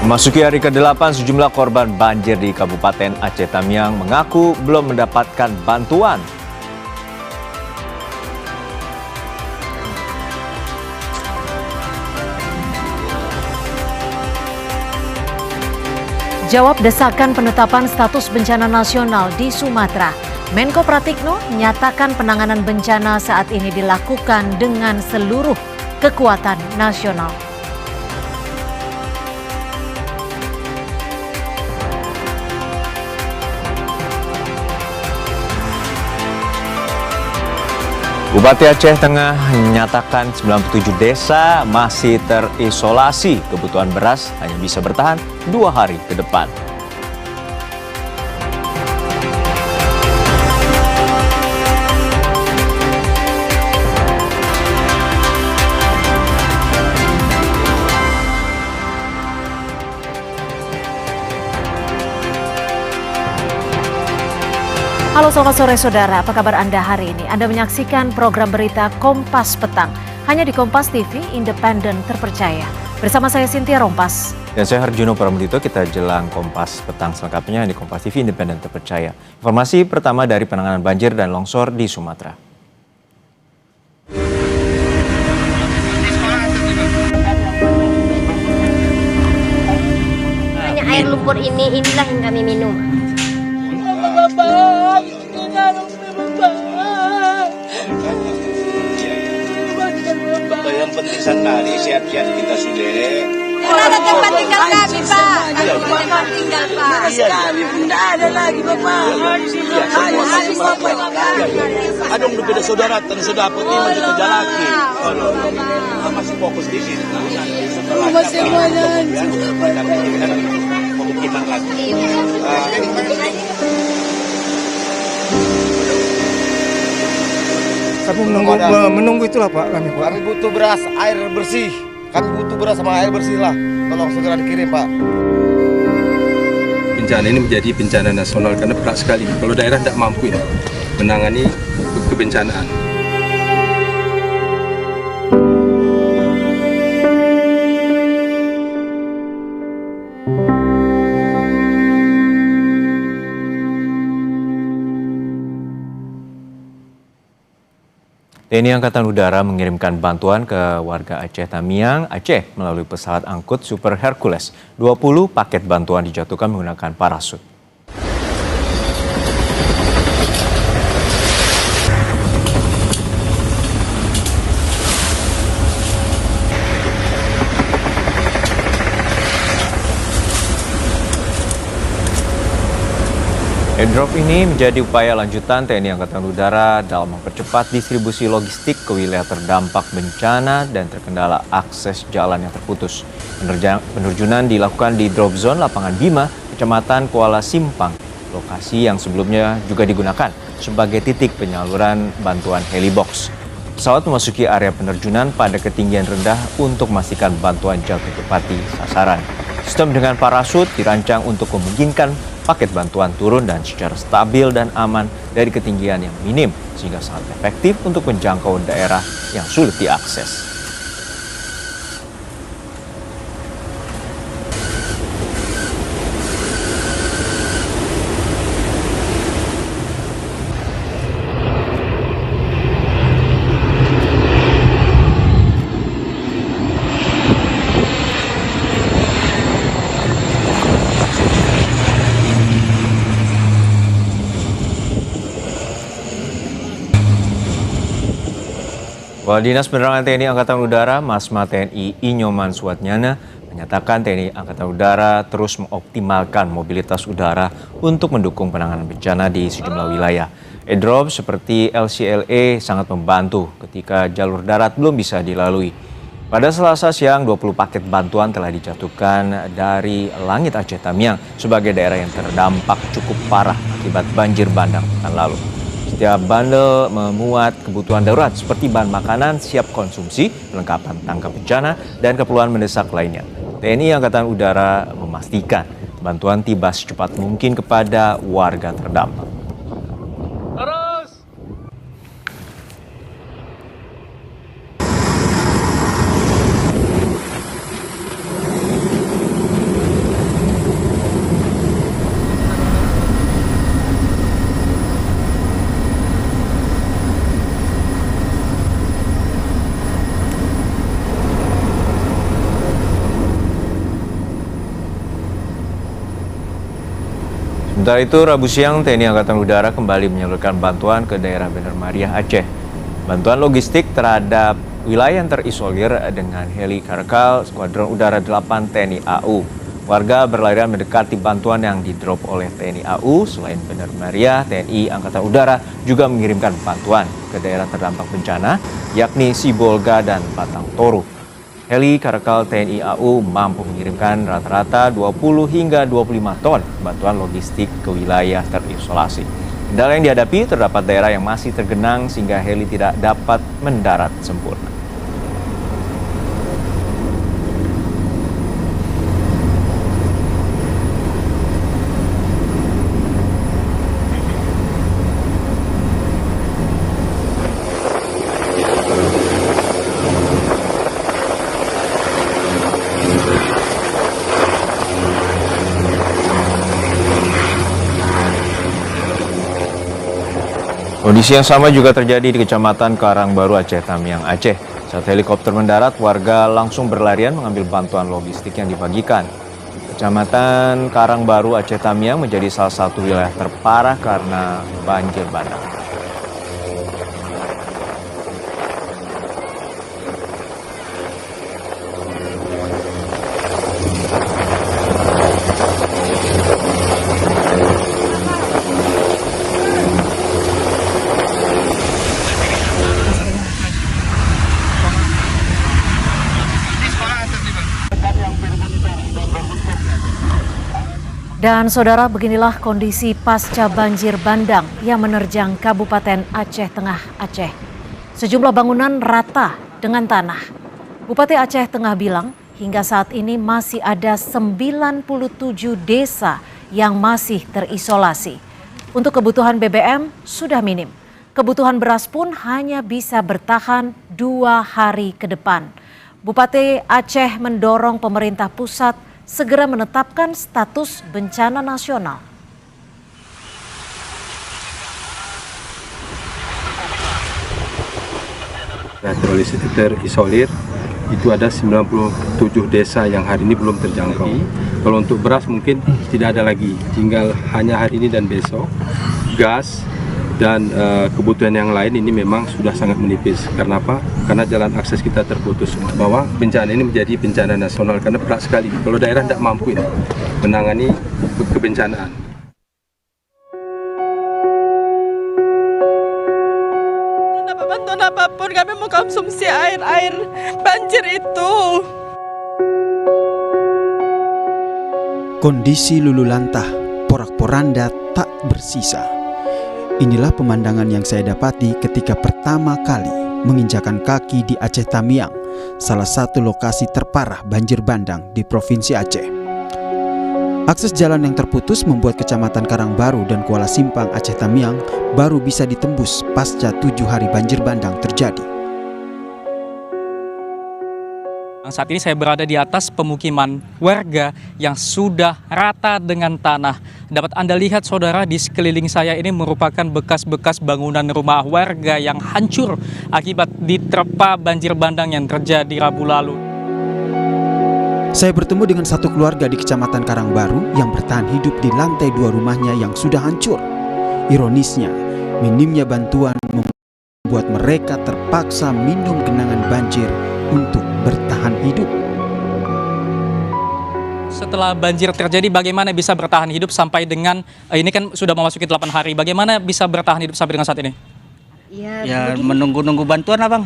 Memasuki hari ke-8, sejumlah korban banjir di Kabupaten Aceh Tamiang mengaku belum mendapatkan bantuan. Jawab desakan penetapan status bencana nasional di Sumatera. Menko Pratikno menyatakan penanganan bencana saat ini dilakukan dengan seluruh kekuatan nasional. Bupati Aceh Tengah menyatakan 97 desa masih terisolasi. Kebutuhan beras hanya bisa bertahan 2 hari ke depan. Halo selamat sore saudara, apa kabar Anda hari ini? Anda menyaksikan program berita Kompas Petang, hanya di Kompas TV, independen terpercaya. Bersama saya Cynthia Rompas. Dan saya Harjuno Pramudito, kita jelang Kompas Petang selengkapnya di Kompas TV, independen terpercaya. Informasi pertama dari penanganan banjir dan longsor di Sumatera. Hanya air lumpur inilah yang kami minum. Yang penting sekali siap-siap kita sudah. Ada tempat tinggal kami, Pak. Tempat tinggal, Pak. Tidak ada lagi, Bapak. Ada yang berbeda saudara, dan sudah dapat 5 juta jalaki. Kalau kita masih fokus di sini. Masih pemukiman lagi. Kami menunggu itulah Pak kami. Kami butuh beras, air bersih. Kami butuh beras sama air bersih lah. Tolong segera dikirim Pak. Bencana ini menjadi bencana nasional karena berat sekali. Kalau daerah tidak mampu ya menangani kebencanaan. TNI Angkatan Udara mengirimkan bantuan ke warga Aceh Tamiang, Aceh melalui pesawat angkut Super Hercules. 20 paket bantuan dijatuhkan menggunakan parasut. Airdrop ini menjadi upaya lanjutan TNI Angkatan Udara dalam mempercepat distribusi logistik ke wilayah terdampak bencana dan terkendala akses jalan yang terputus. Penerjunan dilakukan di drop zone Lapangan Bima, Kecamatan Kuala Simpang, lokasi yang sebelumnya juga digunakan sebagai titik penyaluran bantuan helibox. Pesawat memasuki area penerjunan pada ketinggian rendah untuk memastikan bantuan jatuh tepati sasaran. Sistem dengan parasut dirancang untuk memungkinkan paket bantuan turun dan secara stabil dan aman dari ketinggian yang minim, sehingga sangat efektif untuk menjangkau daerah yang sulit diakses. Kepala Dinas Penerangan TNI Angkatan Udara, Masma TNI Inyoman Suatnyana, menyatakan TNI Angkatan Udara terus mengoptimalkan mobilitas udara untuk mendukung penanganan bencana di sejumlah wilayah. Airdrop seperti LCLA sangat membantu ketika jalur darat belum bisa dilalui. Pada Selasa siang, 20 paket bantuan telah dijatuhkan dari langit Aceh Tamiang sebagai daerah yang terdampak cukup parah akibat banjir bandang pekan lalu. Setiap bandel memuat kebutuhan darurat seperti bahan makanan siap konsumsi, perlengkapan tangkap bencana, dan keperluan mendesak lainnya. TNI Angkatan Udara memastikan bantuan tiba secepat mungkin kepada warga terdampak. Sementara itu, Rabu siang TNI Angkatan Udara kembali menyalurkan bantuan ke daerah Bener Meriah, Aceh. Bantuan logistik terhadap wilayah yang terisolir dengan heli Karakal Skuadron Udara 8 TNI AU. Warga berlarian mendekati bantuan yang didrop oleh TNI AU. Selain Bener Meriah, TNI Angkatan Udara juga mengirimkan bantuan ke daerah terdampak bencana, yakni Sibolga dan Batang Toru. Heli Karakal TNI AU mampu mengirimkan rata-rata 20 hingga 25 ton bantuan logistik ke wilayah terisolasi. Kendala yang dihadapi terdapat daerah yang masih tergenang sehingga heli tidak dapat mendarat sempurna. Kondisi yang sama juga terjadi di Kecamatan Karangbaru, Aceh Tamiang, Aceh. Saat helikopter mendarat, warga langsung berlarian mengambil bantuan logistik yang dibagikan. Kecamatan Karangbaru, Aceh Tamiang menjadi salah satu wilayah terparah karena banjir bandang. Dan saudara, beginilah kondisi pasca banjir bandang yang menerjang Kabupaten Aceh Tengah, Aceh. Sejumlah bangunan rata dengan tanah. Bupati Aceh Tengah bilang hingga saat ini masih ada 97 desa yang masih terisolasi. Untuk kebutuhan BBM sudah minim. Kebutuhan beras pun hanya bisa bertahan 2 hari ke depan. Bupati Aceh mendorong pemerintah pusat segera menetapkan status bencana nasional. Terisolir itu ada 97 desa yang hari ini belum terjangkau. Kalau untuk beras mungkin tidak ada lagi, tinggal hanya hari ini dan besok. Gas dan kebutuhan yang lain ini memang sudah sangat menipis. Karena apa? Karena jalan akses kita terputus. Bahwa bencana ini menjadi bencana nasional karena berat sekali. Kalau daerah tidak mampu ini menangani kebencanaan. Dapat bantuan apapun, kami mau konsumsi air banjir itu. Kondisi lulu lantah, porak-poranda tak bersisa. Inilah pemandangan yang saya dapati ketika pertama kali menginjakan kaki di Aceh Tamiang, salah satu lokasi terparah banjir bandang di Provinsi Aceh. Akses jalan yang terputus membuat Kecamatan Karangbaru dan Kuala Simpang Aceh Tamiang baru bisa ditembus pasca 7 hari banjir bandang terjadi. Saat ini saya berada di atas pemukiman warga yang sudah rata dengan tanah. Dapat Anda lihat saudara, di sekeliling saya ini merupakan bekas-bekas bangunan rumah warga yang hancur akibat diterpa banjir bandang yang terjadi Rabu lalu. Saya bertemu dengan satu keluarga di Kecamatan Karangbaru yang bertahan hidup di lantai 2 rumahnya yang sudah hancur. Ironisnya, minimnya bantuan membuat mereka terpaksa minum genangan banjir untuk bertahan hidup. Setelah banjir terjadi, bagaimana bisa bertahan hidup sampai dengan ini kan sudah memasuki 8 hari. Bagaimana bisa bertahan hidup sampai dengan saat ini? Ya menunggu-nunggu bantuan lah bang.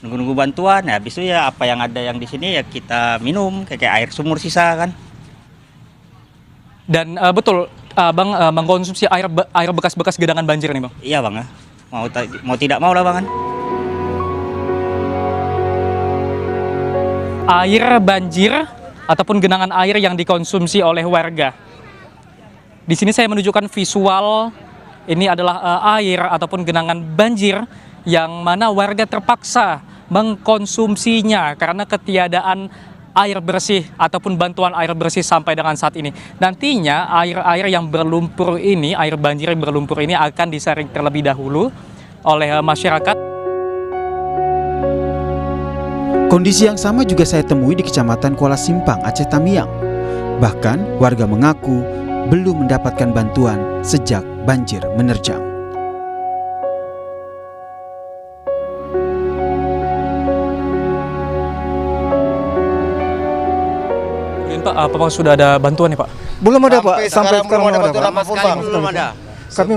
Nunggu-nunggu bantuan. Ya habis itu ya apa yang ada yang di sini ya kita minum kayak air sumur sisa kan. Dan betul bang mengkonsumsi air bekas-bekas genangan banjir nih bang? Iya bang ya. Mau tidak mau lah bang kan. Air banjir ataupun genangan air yang dikonsumsi oleh warga. Di sini saya menunjukkan visual, ini adalah air ataupun genangan banjir yang mana warga terpaksa mengkonsumsinya karena ketiadaan air bersih ataupun bantuan air bersih sampai dengan saat ini. Nantinya air-air yang berlumpur ini, air banjir yang berlumpur ini akan disaring terlebih dahulu oleh masyarakat. Kondisi yang sama juga saya temui di Kecamatan Kuala Simpang, Aceh Tamiang. Bahkan warga mengaku belum mendapatkan bantuan sejak banjir menerjang. Pak, apakah sudah ada bantuan nih Pak? Belum ada Pak, sampai sekarang belum ada bantuan Pak. apapun Pak. Belum ada. Kami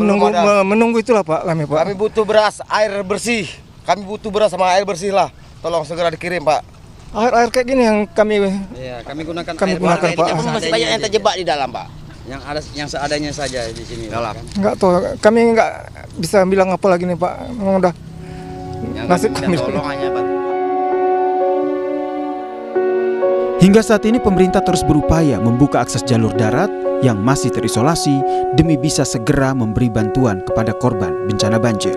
menunggu itulah Pak, kami Pak. Kami butuh beras, air bersih. Kami butuh beras sama air bersih lah. Tolong segera dikirim Pak. Air kayak gini yang kami Kami gunakan Pak. Masih banyak yang terjebak di dalam Pak. Yang seadanya saja di sini. Dalam. Enggak tahu, kami enggak bisa bilang apa lagi nih Pak. Memang udah nasib kami. Tolong hanya Pak. Hingga saat ini pemerintah terus berupaya membuka akses jalur darat yang masih terisolasi demi bisa segera memberi bantuan kepada korban bencana banjir.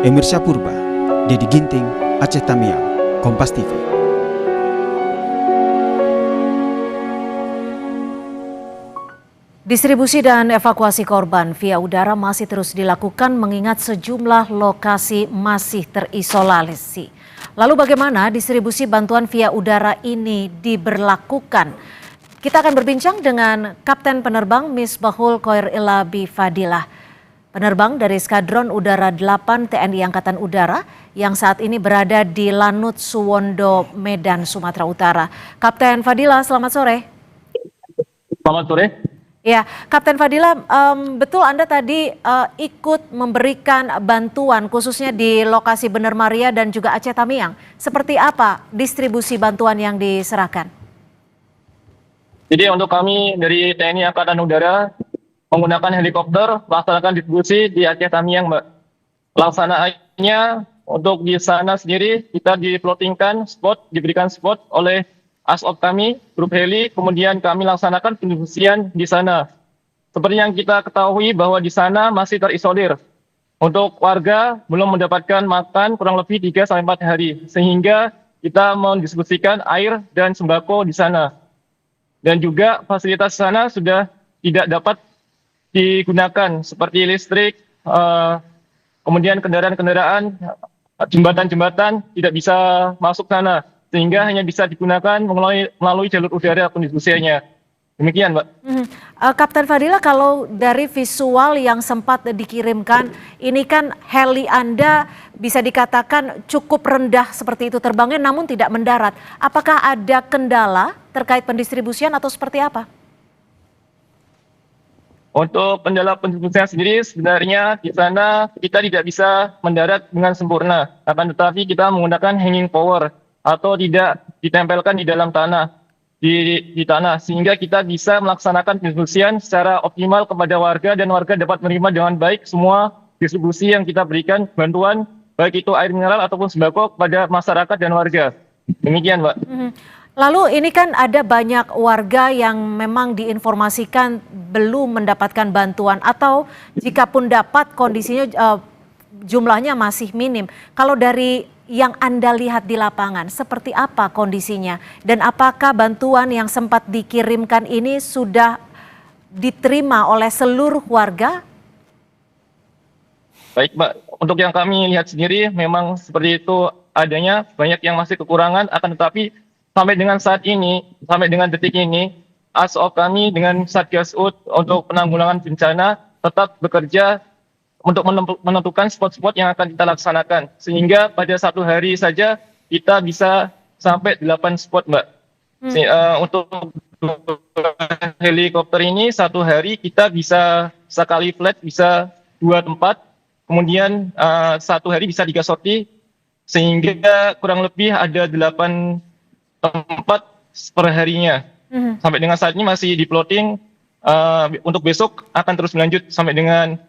Emir Syapurba, Dedi Ginting, Aceh Tamiang, Kompas TV. Distribusi dan evakuasi korban via udara masih terus dilakukan mengingat sejumlah lokasi masih terisolasi. Lalu bagaimana distribusi bantuan via udara ini diberlakukan? Kita akan berbincang dengan Kapten Penerbang Misbahul Khoir Ilabi Fadilah. Penerbang dari Skadron Udara 8 TNI Angkatan Udara yang saat ini berada di Lanut Suwondo, Medan, Sumatera Utara. Kapten Fadilah, selamat sore. Selamat sore. Ya, Kapten Fadilah, betul Anda tadi ikut memberikan bantuan khususnya di lokasi Bener Maria dan juga Aceh Tamiang. Seperti apa distribusi bantuan yang diserahkan? Jadi untuk kami dari TNI Angkatan Udara menggunakan helikopter melaksanakan distribusi di Aceh Tamiang, Mbak. Pelaksanaannya untuk di sana sendiri kita diberikan spot oleh ASOP kami, grup heli, kemudian kami laksanakan pendistribusian di sana. Seperti yang kita ketahui bahwa di sana masih terisolir. Untuk warga belum mendapatkan makan kurang lebih 3-4 hari, sehingga kita mendistribusikan air dan sembako di sana. Dan juga fasilitas sana sudah tidak dapat digunakan, seperti listrik, kemudian kendaraan-kendaraan, jembatan-jembatan tidak bisa masuk sana, sehingga hanya bisa digunakan melalui jalur udara pendistribusiannya. Demikian, Mbak. Kapten Fadilah, kalau dari visual yang sempat dikirimkan, ini kan heli Anda bisa dikatakan cukup rendah seperti itu terbangnya namun tidak mendarat. Apakah ada kendala terkait pendistribusian atau seperti apa? Untuk kendala pendistribusian sendiri sebenarnya di sana kita tidak bisa mendarat dengan sempurna. Akan tetapi kita menggunakan hanging power atau tidak ditempelkan di dalam tanah, di tanah, sehingga kita bisa melaksanakan pendistribusian secara optimal kepada warga dan warga dapat menerima dengan baik semua distribusi yang kita berikan bantuan, baik itu air mineral ataupun sembako kepada masyarakat dan warga. Demikian, Mbak. Lalu ini kan ada banyak warga yang memang diinformasikan belum mendapatkan bantuan atau jika pun dapat kondisinya jumlahnya masih minim. Kalau dari yang Anda lihat di lapangan, seperti apa kondisinya? Dan apakah bantuan yang sempat dikirimkan ini sudah diterima oleh seluruh warga? Baik, Mbak. Untuk yang kami lihat sendiri memang seperti itu adanya, banyak yang masih kekurangan, akan tetapi sampai dengan saat ini, sampai dengan detik ini, ASOP kami dengan Satgas UD untuk penanggulangan bencana tetap bekerja untuk menentukan spot-spot yang akan kita laksanakan. Sehingga pada satu hari saja kita bisa sampai 8 spot, Mbak. Untuk helikopter ini satu hari kita bisa sekali flight bisa 2 tempat. Kemudian satu hari bisa 3 sorti. Sehingga kurang lebih ada 8 tempat per harinya. Sampai dengan saat ini masih di plotting. Untuk besok akan terus berlanjut sampai dengan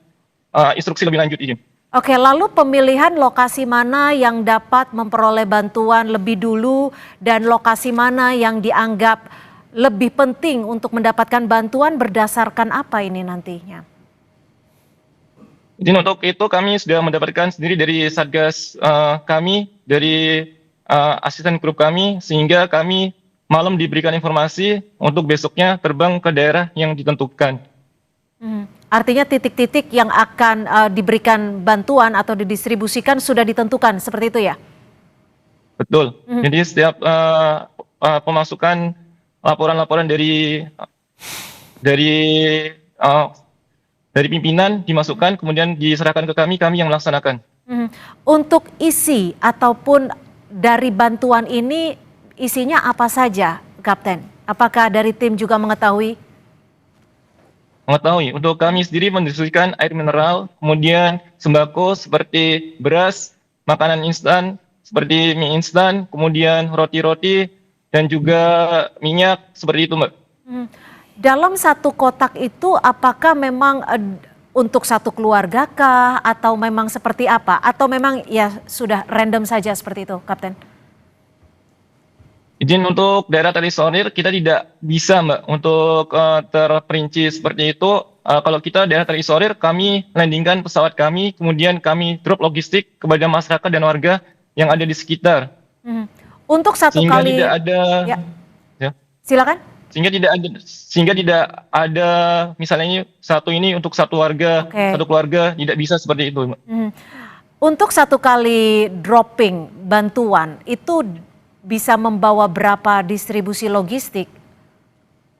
instruksi lebih lanjut ini. Oke, lalu pemilihan lokasi mana yang dapat memperoleh bantuan lebih dulu dan lokasi mana yang dianggap lebih penting untuk mendapatkan bantuan berdasarkan apa ini nantinya? Jadi untuk itu kami sudah mendapatkan sendiri dari Satgas kami, dari asisten grup kami, sehingga kami malam diberikan informasi untuk besoknya terbang ke daerah yang ditentukan. Artinya titik-titik yang akan diberikan bantuan atau didistribusikan sudah ditentukan, seperti itu ya? Betul. Jadi setiap pemasukan laporan-laporan dari dari dari pimpinan dimasukkan, kemudian diserahkan ke kami yang melaksanakan. Untuk isi ataupun dari bantuan ini isinya apa saja, Kapten? Apakah dari tim juga mengetahui? Mengetahui, untuk kami sendiri mendistribusikan air mineral, kemudian sembako seperti beras, makanan instan seperti mie instan, kemudian roti-roti, dan juga minyak, seperti itu, Mbak. Dalam satu kotak itu apakah memang untuk satu keluarga kah atau memang seperti apa? Atau memang ya sudah random saja seperti itu, Kapten? Izin untuk daerah terisolir kita tidak bisa, Mbak, untuk terperinci seperti itu. Kalau kita daerah terisolir, kami landingkan pesawat kami, kemudian kami drop logistik kepada masyarakat dan warga yang ada di sekitar. Untuk satu Sehingga kali, tidak ada, ya. Silakan. Sehingga tidak ada misalnya ini untuk satu warga, satu keluarga, tidak bisa seperti itu, Mbak. Untuk satu kali dropping bantuan itu bisa membawa berapa distribusi logistik,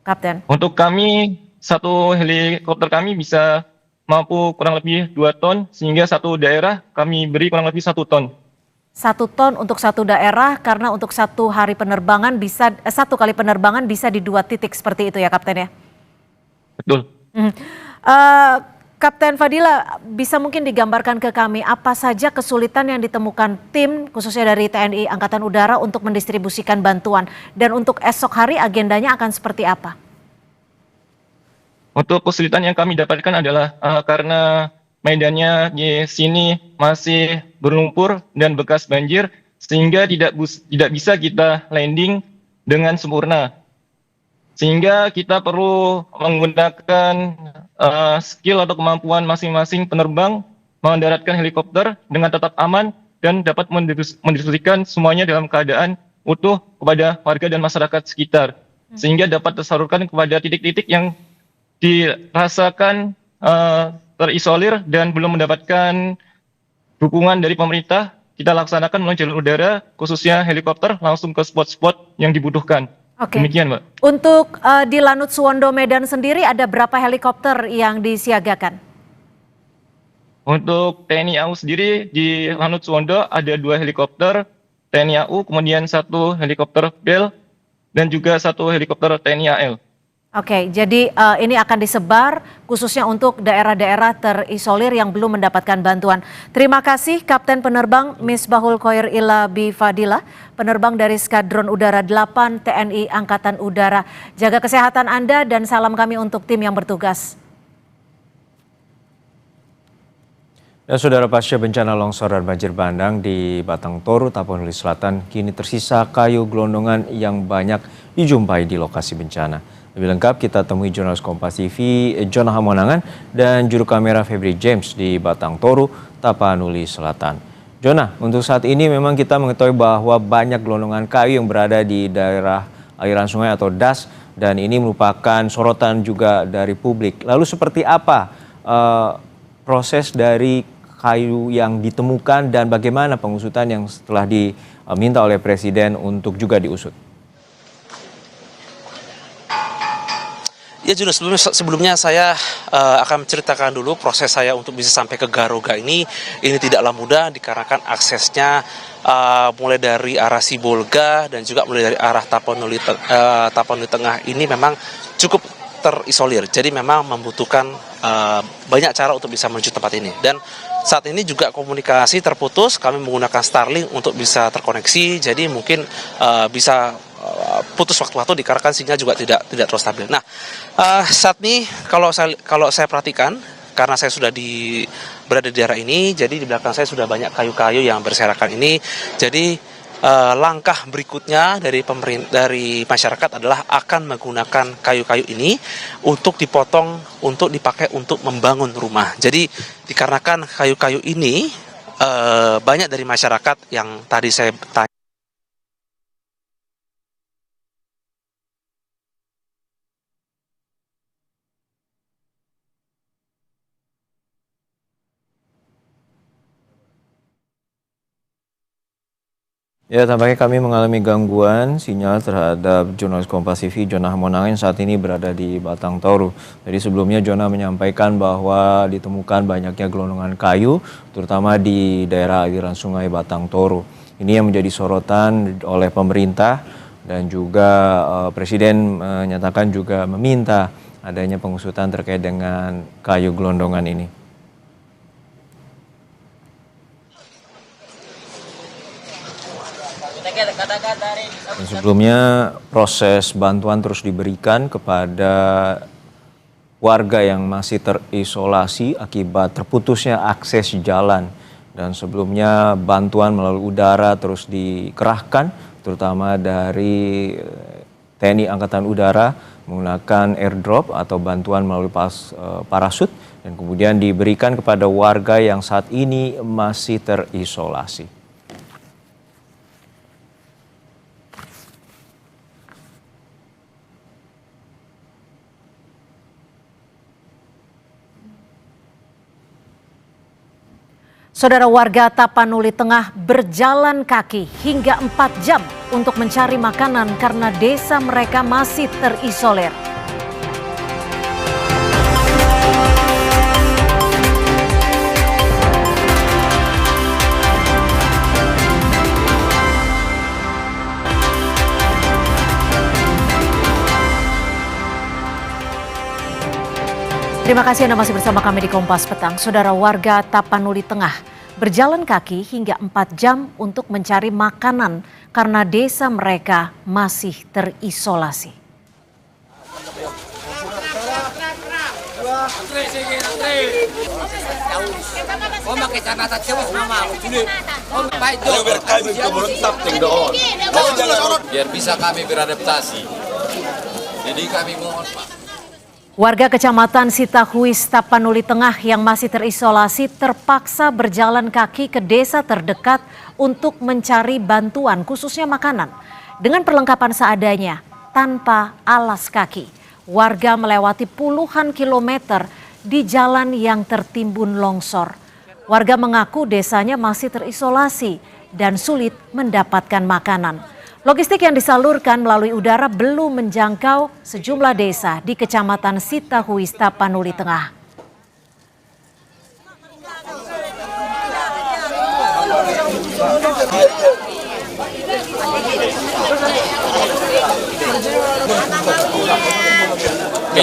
Kapten? Untuk kami, satu helikopter kami bisa mampu kurang lebih 2 ton, sehingga satu daerah kami beri kurang lebih 1 ton. 1 ton untuk satu daerah, karena untuk satu hari penerbangan bisa, satu kali penerbangan bisa di 2 titik seperti itu ya, Kapten ya? Betul. Kapten Fadila, bisa mungkin digambarkan ke kami apa saja kesulitan yang ditemukan tim khususnya dari TNI Angkatan Udara untuk mendistribusikan bantuan, dan untuk esok hari agendanya akan seperti apa? Untuk kesulitan yang kami dapatkan adalah karena medannya di sini masih berlumpur dan bekas banjir, sehingga tidak bisa kita landing dengan sempurna. Sehingga kita perlu menggunakan skill atau kemampuan masing-masing penerbang mendaratkan helikopter dengan tetap aman dan dapat mendistribusikan semuanya dalam keadaan utuh kepada warga dan masyarakat sekitar. Sehingga dapat tersalurkan kepada titik-titik yang dirasakan terisolir dan belum mendapatkan dukungan dari pemerintah. Kita laksanakan melalui jalur udara, khususnya helikopter, langsung ke spot-spot yang dibutuhkan. Demikian, Mbak. Untuk di Lanut Suwondo Medan sendiri ada berapa helikopter yang disiagakan? Untuk TNI AU sendiri di Lanut Suwondo ada 2 helikopter TNI AU, kemudian 1 helikopter BEL, dan juga 1 helikopter TNI AL. Oke, jadi ini akan disebar khususnya untuk daerah-daerah terisolir yang belum mendapatkan bantuan. Terima kasih Kapten Penerbang Misbahul Khoir Ila Bifadila, penerbang dari Skadron Udara 8 TNI Angkatan Udara. Jaga kesehatan Anda dan salam kami untuk tim yang bertugas. Dan saudara, pasca bencana longsor dan banjir bandang di Batang Toru, Tapanuli Selatan, kini tersisa kayu gelondongan yang banyak dijumpai di lokasi bencana. Lebih lengkap kita temui jurnalis Kompas TV John Hamonangan dan juru kamera Febri James di Batang Toru, Tapanuli Selatan. Jonah, untuk saat ini memang kita mengetahui bahwa banyak gelondongan kayu yang berada di daerah aliran sungai atau das, dan ini merupakan sorotan juga dari publik. Lalu seperti apa proses dari kayu yang ditemukan dan bagaimana pengusutan yang setelah diminta oleh Presiden untuk juga diusut? Ya Junus, sebelumnya saya akan menceritakan dulu proses saya untuk bisa sampai ke Garoga ini tidaklah mudah dikarenakan aksesnya mulai dari arah Sibolga dan juga mulai dari arah Tapanuli Tengah ini memang cukup terisolir. Jadi memang membutuhkan banyak cara untuk bisa menuju tempat ini. Dan saat ini juga komunikasi terputus, kami menggunakan Starlink untuk bisa terkoneksi, jadi mungkin bisa putus waktu-waktu dikarenakan sinyal juga tidak terus stabil. Nah, saat ini kalau saya perhatikan, karena saya sudah berada di daerah ini, jadi di belakang saya sudah banyak kayu-kayu yang berserakan ini. Jadi langkah berikutnya dari masyarakat adalah akan menggunakan kayu-kayu ini untuk dipotong, untuk dipakai untuk membangun rumah. Jadi dikarenakan kayu-kayu ini banyak dari masyarakat yang tadi saya tanya. Ya, tampaknya kami mengalami gangguan sinyal terhadap jurnalis Kompas TV Jonah Hamonangan yang saat ini berada di Batang Toru. Jadi sebelumnya Jonah menyampaikan bahwa ditemukan banyaknya gelondongan kayu, terutama di daerah aliran sungai Batang Toru. Ini yang menjadi sorotan oleh pemerintah dan juga Presiden menyatakan juga meminta adanya pengusutan terkait dengan kayu gelondongan ini. Dan sebelumnya proses bantuan terus diberikan kepada warga yang masih terisolasi akibat terputusnya akses jalan. Dan sebelumnya bantuan melalui udara terus dikerahkan, terutama dari TNI Angkatan Udara menggunakan airdrop atau bantuan melalui parasut, dan kemudian diberikan kepada warga yang saat ini masih terisolasi. Saudara, warga Tapanuli Tengah berjalan kaki hingga 4 jam untuk mencari makanan karena desa mereka masih terisolir. Terima kasih Anda masih bersama kami di Kompas Petang. Saudara, warga Tapanuli Tengah berjalan kaki hingga 4 jam untuk mencari makanan karena desa mereka masih terisolasi. Biar bisa kami beradaptasi. Jadi kami mohon Pak. Warga Kecamatan Sitahuis, Tapanuli Tengah yang masih terisolasi terpaksa berjalan kaki ke desa terdekat untuk mencari bantuan khususnya makanan. Dengan perlengkapan seadanya, tanpa alas kaki, warga melewati puluhan kilometer di jalan yang tertimbun longsor. Warga mengaku desanya masih terisolasi dan sulit mendapatkan makanan. Logistik yang disalurkan melalui udara belum menjangkau sejumlah desa di Kecamatan Sitahuis, Tapanuli Tengah.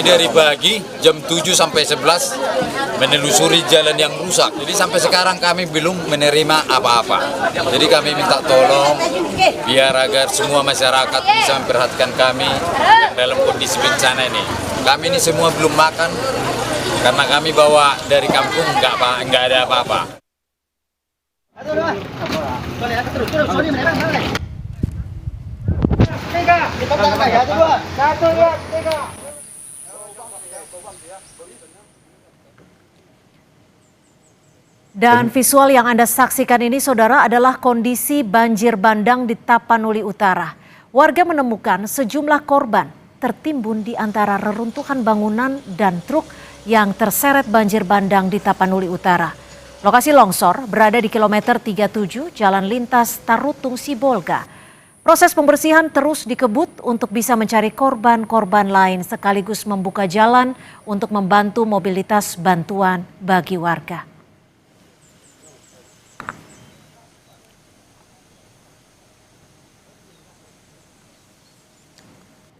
Dari pagi jam 7 sampai 11 menelusuri jalan yang rusak. Jadi sampai sekarang kami belum menerima apa-apa. Jadi kami minta tolong biar agar semua masyarakat bisa memperhatikan kami dalam kondisi bencana ini. Kami ini semua belum makan karena kami bawa dari kampung nggak ada apa-apa. Dan visual yang Anda saksikan ini, saudara, adalah kondisi banjir bandang di Tapanuli Utara. Warga menemukan sejumlah korban tertimbun di antara reruntuhan bangunan dan truk yang terseret banjir bandang di Tapanuli Utara. Lokasi longsor berada di kilometer 37 Jalan Lintas Tarutung Sibolga. Proses pembersihan terus dikebut untuk bisa mencari korban-korban lain sekaligus membuka jalan untuk membantu mobilitas bantuan bagi warga.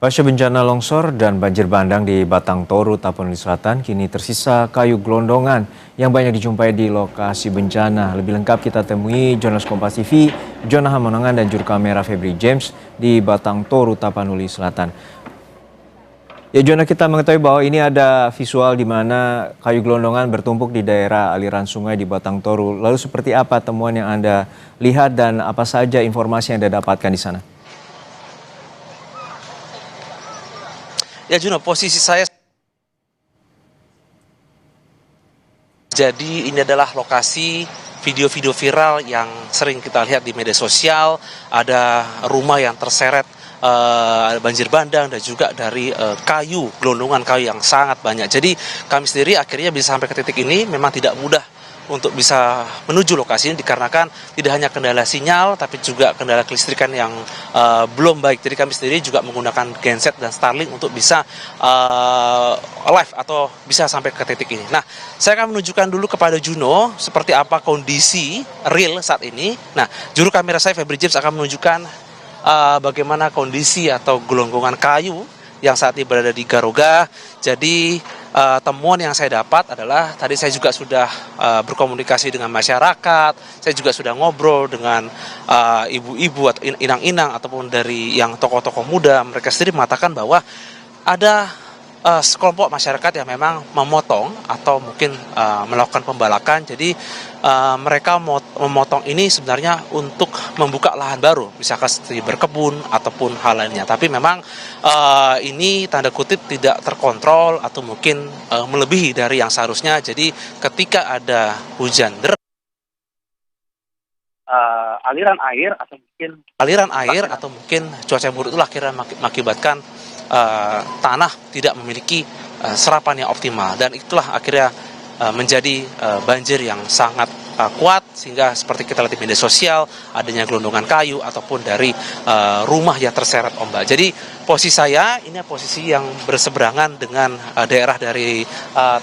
Pasca bencana longsor dan banjir bandang di Batang Toru, Tapanuli Selatan, kini tersisa kayu gelondongan yang banyak dijumpai di lokasi bencana. Lebih lengkap kita temui jurnalis Kompas TV, Jonah Hamonangan dan juru kamera Febri James di Batang Toru, Tapanuli Selatan. Ya Jonah, kita mengetahui bahwa ini ada visual di mana kayu gelondongan bertumpuk di daerah aliran sungai di Batang Toru. Lalu seperti apa temuan yang Anda lihat dan apa saja informasi yang Anda dapatkan di sana? Ya Juno, posisi saya jadi ini adalah lokasi video-video viral yang sering kita lihat di media sosial. Ada rumah yang terseret banjir bandang dan juga dari kayu, gelondongan kayu yang sangat banyak. Jadi kami sendiri akhirnya bisa sampai ke titik ini memang tidak mudah untuk bisa menuju lokasi ini dikarenakan tidak hanya kendala sinyal tapi juga kendala kelistrikan yang belum baik. Jadi kami sendiri juga menggunakan genset dan Starlink untuk bisa live atau bisa sampai ke titik ini. Nah, saya akan menunjukkan dulu kepada Juno seperti apa kondisi real saat ini. Nah, juru kamera saya Febri James akan menunjukkan bagaimana kondisi atau gelonggongan kayu yang saat ini berada di Garuga. Jadi temuan yang saya dapat adalah tadi saya juga sudah berkomunikasi dengan masyarakat, saya juga sudah ngobrol dengan ibu-ibu atau inang-inang ataupun dari yang tokoh-tokoh muda. Mereka sendiri mengatakan bahwa ada sekelompok masyarakat yang memang memotong atau mungkin melakukan pembalakan. Jadi mereka memotong ini sebenarnya untuk membuka lahan baru, misalkan seperti berkebun ataupun hal lainnya. Tapi memang ini tanda kutip tidak terkontrol atau mungkin melebihi dari yang seharusnya. Jadi ketika ada hujan deras, aliran air atau mungkin cuaca yang buruk itulah akhirnya mengakibatkan tanah tidak memiliki serapan yang optimal, dan itulah akhirnya menjadi banjir yang sangat kuat, sehingga seperti kita lihat di media sosial adanya gelondongan kayu ataupun dari rumah yang terseret ombak. Jadi posisi saya ini posisi yang berseberangan dengan daerah dari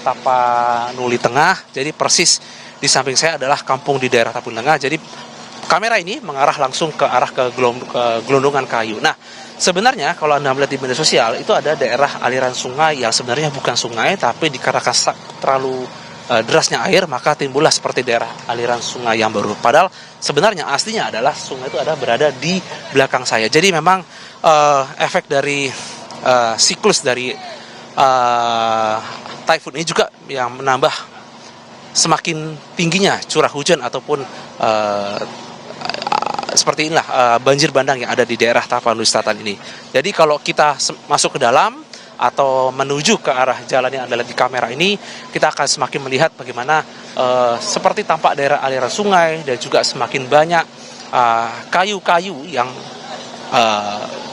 Tapanuli Tengah. Jadi persis di samping saya adalah kampung di daerah Tapanuli Tengah. Jadi kamera ini mengarah langsung ke arah ke gelondongan kayu. Nah, sebenarnya kalau Anda melihat di media sosial itu ada daerah aliran sungai yang sebenarnya bukan sungai, tapi dikarenakan terlalu derasnya air maka timbullah seperti daerah aliran sungai yang baru. Padahal sebenarnya aslinya adalah sungai itu berada di belakang saya. Jadi memang efek dari siklus dari typhoon ini juga yang menambah semakin tingginya curah hujan ataupun seperti inilah banjir bandang yang ada di daerah Tapanuli Selatan ini. Jadi kalau kita masuk ke dalam atau menuju ke arah jalan yang Anda lihat di kamera ini, kita akan semakin melihat bagaimana seperti tampak daerah aliran sungai dan juga semakin banyak kayu-kayu yang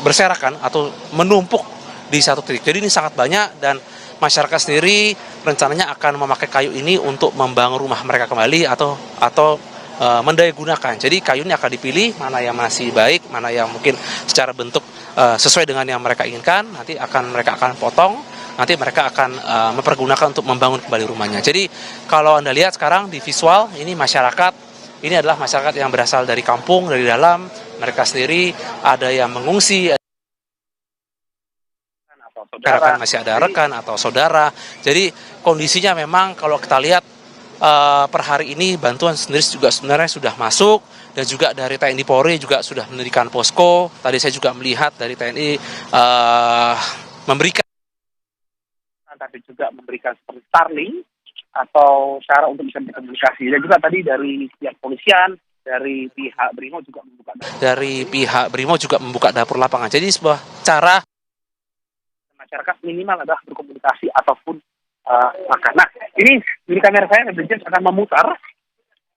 berserakan atau menumpuk di satu titik. Jadi ini sangat banyak, dan masyarakat sendiri rencananya akan memakai kayu ini untuk membangun rumah mereka kembali atau mendaya gunakan. Jadi kayu ini akan dipilih mana yang masih baik, mana yang mungkin secara bentuk sesuai dengan yang mereka inginkan. Nanti mereka akan potong, nanti mereka akan mempergunakan untuk membangun kembali rumahnya. Jadi kalau Anda lihat sekarang di visual ini masyarakat, ini adalah masyarakat yang berasal dari kampung, dari dalam. Mereka sendiri ada yang mengungsi, masih ada rekan atau saudara. Jadi kondisinya memang kalau kita lihat per hari ini bantuan sendiri juga sebenarnya sudah masuk, dan juga dari TNI Polri juga sudah mendirikan posko. Tadi saya juga melihat dari TNI memberikan, tapi juga memberikan seperti Starlink atau cara untuk bisa berkomunikasi. Dan juga tadi dari pihak polisian, dari pihak Brimo juga membuka dapur lapangan. Jadi sebuah cara masyarakat minimal adalah berkomunikasi ataupun makan. Nah, ini di kamera saya James akan memutar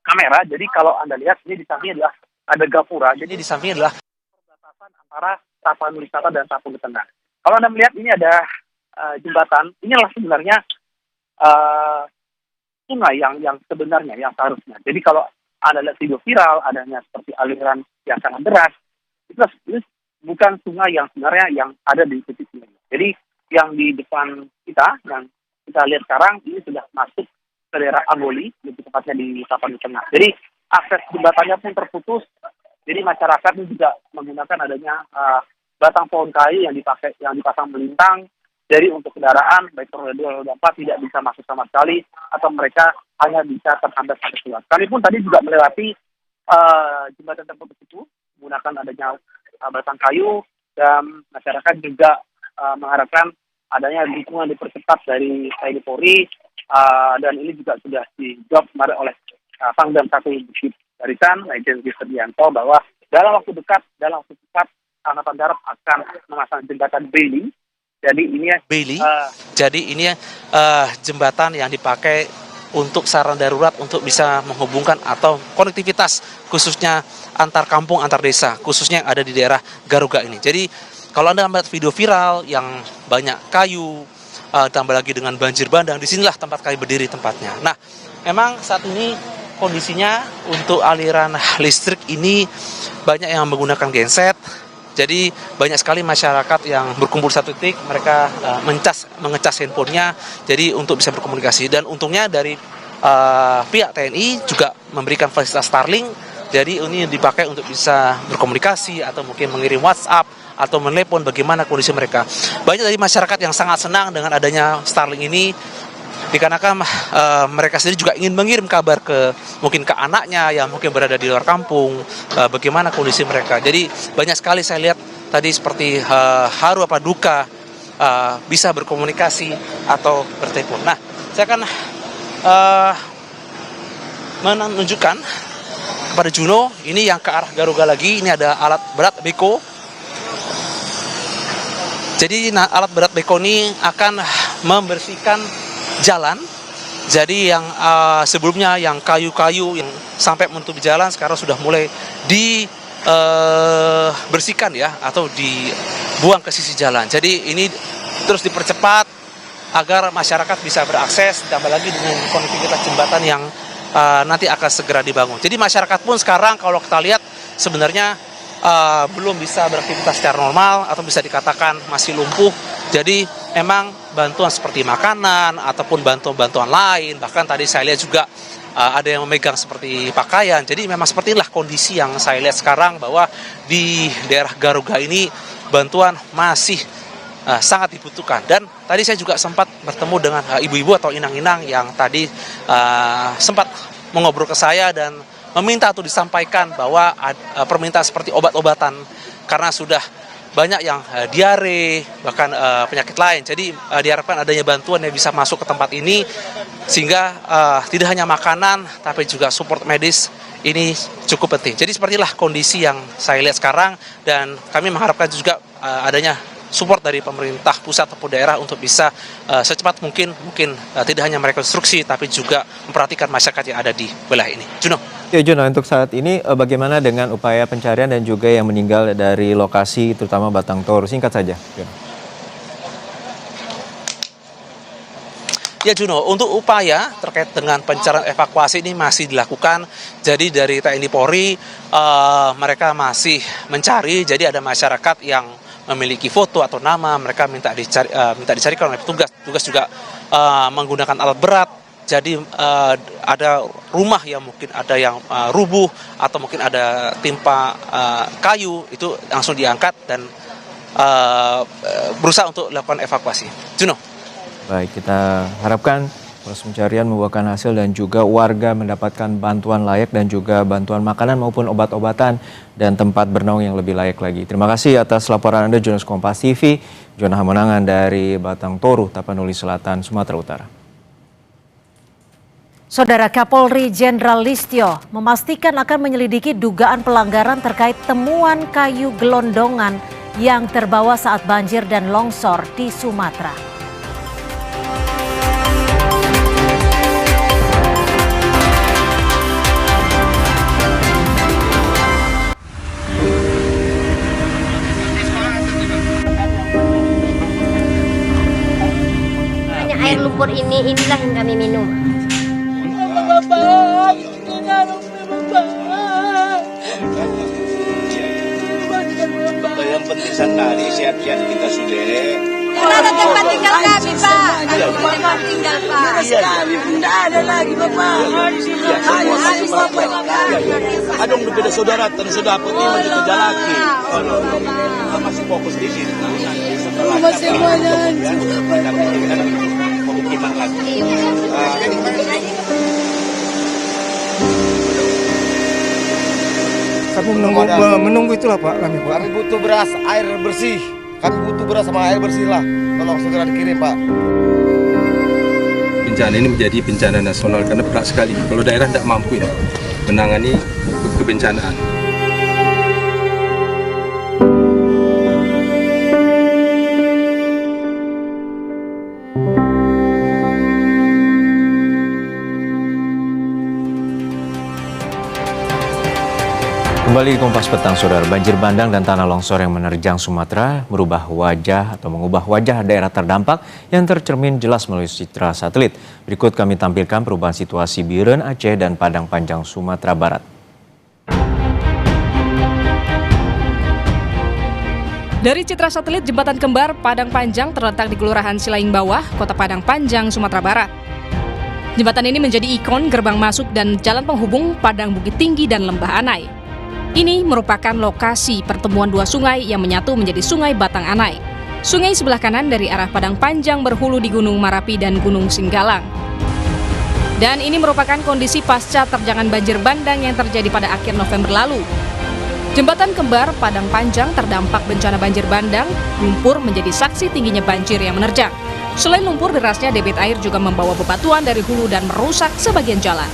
kamera. Jadi kalau Anda lihat ini di samping adalah ada gapura. Jadi di samping adalah perbatasan antara Tapanuli Selatan dan Tapanuli Tengah. Kalau Anda melihat ini ada jembatan. Inilah sebenarnya sungai yang sebenarnya, yang seharusnya. Jadi kalau Anda lihat video viral, adanya seperti aliran yang sangat deras, itu bukan sungai yang sebenarnya yang ada di titik ini. Jadi yang di depan kita, yang kita lihat sekarang, ini sudah masuk ke daerah Amboli, lebih tepatnya di Tapanuli Tengah. Jadi akses jembatannya pun terputus. Jadi masyarakat ini juga menggunakan adanya batang pohon kayu yang dipasang melintang. Jadi untuk kendaraan baik roda 2 roda 4 tidak bisa masuk sama sekali, atau mereka hanya bisa terhambat sampai keluar. Kami pun tadi juga melewati jembatan terputus itu menggunakan adanya batang kayu, dan masyarakat juga mengharapkan adanya dukungan dipercepat dari TNI Polri, dan ini juga sudah dijawab kemarin oleh Pangdam 1 Bukit Barisan, Lejen Gisardianto, bahwa dalam waktu dekat, Angkatan Darat akan memasang jembatan Bailey. Jadi ini jembatan yang dipakai untuk sarana darurat untuk bisa menghubungkan atau konektivitas khususnya antar kampung, antar desa, khususnya yang ada di daerah Garuga ini. Jadi kalau Anda melihat video viral yang banyak kayu, tambah lagi dengan banjir bandang, disinilah tempat kami berdiri tempatnya. Nah, memang saat ini kondisinya untuk aliran listrik ini banyak yang menggunakan genset. Jadi banyak sekali masyarakat yang berkumpul satu titik, mereka mengecas handphonenya, jadi untuk bisa berkomunikasi. Dan untungnya dari pihak TNI juga memberikan fasilitas Starlink, jadi ini dipakai untuk bisa berkomunikasi atau mungkin mengirim WhatsApp atau menelepon bagaimana kondisi mereka. Banyak dari masyarakat yang sangat senang dengan adanya Starlink ini, dikarenakan mereka sendiri juga ingin mengirim kabar mungkin ke anaknya yang mungkin berada di luar kampung, bagaimana kondisi mereka. Jadi banyak sekali saya lihat tadi seperti haru apa duka bisa berkomunikasi atau bertelepon. Nah, saya akan menunjukkan kepada Juno, ini yang ke arah Garuga lagi, ini ada alat berat beko. Jadi alat berat beko ini akan membersihkan jalan. Jadi yang sebelumnya yang kayu-kayu yang sampai menutupi jalan sekarang sudah mulai dibersihkan ya, atau dibuang ke sisi jalan. Jadi ini terus dipercepat agar masyarakat bisa berakses, ditambah lagi dengan konektivitas jembatan yang nanti akan segera dibangun. Jadi masyarakat pun sekarang kalau kita lihat sebenarnya belum bisa beraktivitas secara normal atau bisa dikatakan masih lumpuh. Jadi memang bantuan seperti makanan ataupun bantuan-bantuan lain, bahkan tadi saya lihat juga ada yang memegang seperti pakaian. Jadi memang seperti inilah kondisi yang saya lihat sekarang, bahwa di daerah Garuga ini bantuan masih sangat dibutuhkan. Dan tadi saya juga sempat bertemu dengan ibu-ibu atau inang-inang yang tadi sempat mengobrol ke saya dan meminta untuk disampaikan bahwa permintaan seperti obat-obatan karena sudah banyak yang diare, bahkan penyakit lain. Jadi diharapkan adanya bantuan yang bisa masuk ke tempat ini, sehingga tidak hanya makanan tapi juga support medis ini cukup penting. Jadi sepertilah kondisi yang saya lihat sekarang, dan kami mengharapkan juga adanya support dari pemerintah pusat ataupun daerah untuk bisa secepat mungkin tidak hanya merekonstruksi tapi juga memperhatikan masyarakat yang ada di wilayah ini. Juno. Ya Juno, untuk saat ini bagaimana dengan upaya pencarian dan juga yang meninggal dari lokasi terutama Batang Toru? Singkat saja, Juno. Ya Juno, untuk upaya terkait dengan pencarian evakuasi ini masih dilakukan. Jadi dari TNI Polri mereka masih mencari. Jadi ada masyarakat yang memiliki foto atau nama, mereka minta dicarikan oleh petugas. Petugas juga menggunakan alat berat. Jadi ada rumah yang mungkin ada yang rubuh atau mungkin ada timpa kayu, itu langsung diangkat dan berusaha untuk melakukan evakuasi. Juno. Baik, kita harapkan proses pencarian membuahkan hasil dan juga warga mendapatkan bantuan layak dan juga bantuan makanan maupun obat-obatan dan tempat bernaung yang lebih layak lagi. Terima kasih atas laporan Anda, jurnalis Kompas TV, Jona Hamonangan dari Batang Toru, Tapanuli Selatan, Sumatera Utara. Saudara Kapolri Jenderal Listio memastikan akan menyelidiki dugaan pelanggaran terkait temuan kayu gelondongan yang terbawa saat banjir dan longsor di Sumatera. Air lumpur inilah yang kami minum. Bapak, yang penting sekali sehat-sehat kita sudah. Ada tempat tinggal kami, Pak. Ada tempat tinggal, Pak. Tidak ada lagi, Bapak. Ada yang berbeda saudara, dan sudah dapat 5 juta jalaki. Masih fokus di sini. Masih banyak. Pemukiman lagi. Kami menunggu itulah Pak. Kami butuh beras, air bersih. Kami butuh beras sama air bersih lah. Tolong segera dikirim Pak. Bencana ini menjadi bencana nasional karena berat sekali. Kalau daerah tidak mampu ya menangani kebencanaan. Kembali di Kompas Petang, Saudara. Banjir bandang dan tanah longsor yang menerjang Sumatera mengubah wajah daerah terdampak yang tercermin jelas melalui citra satelit. Berikut kami tampilkan perubahan situasi Biren, Aceh, dan Padang Panjang, Sumatera Barat. Dari citra satelit Jembatan Kembar Padang Panjang terletak di Kelurahan Silaing Bawah, Kota Padang Panjang, Sumatera Barat. Jembatan ini menjadi ikon gerbang masuk dan jalan penghubung Padang Bukit Tinggi dan Lembah Anai. Ini merupakan lokasi pertemuan dua sungai yang menyatu menjadi Sungai Batang Anai. Sungai sebelah kanan dari arah Padang Panjang berhulu di Gunung Marapi dan Gunung Singgalang. Dan ini merupakan kondisi pasca terjangan banjir bandang yang terjadi pada akhir November lalu. Jembatan Kembar Padang Panjang terdampak bencana banjir bandang, lumpur menjadi saksi tingginya banjir yang menerjang. Selain lumpur, derasnya debit air juga membawa bebatuan dari hulu dan merusak sebagian jalan.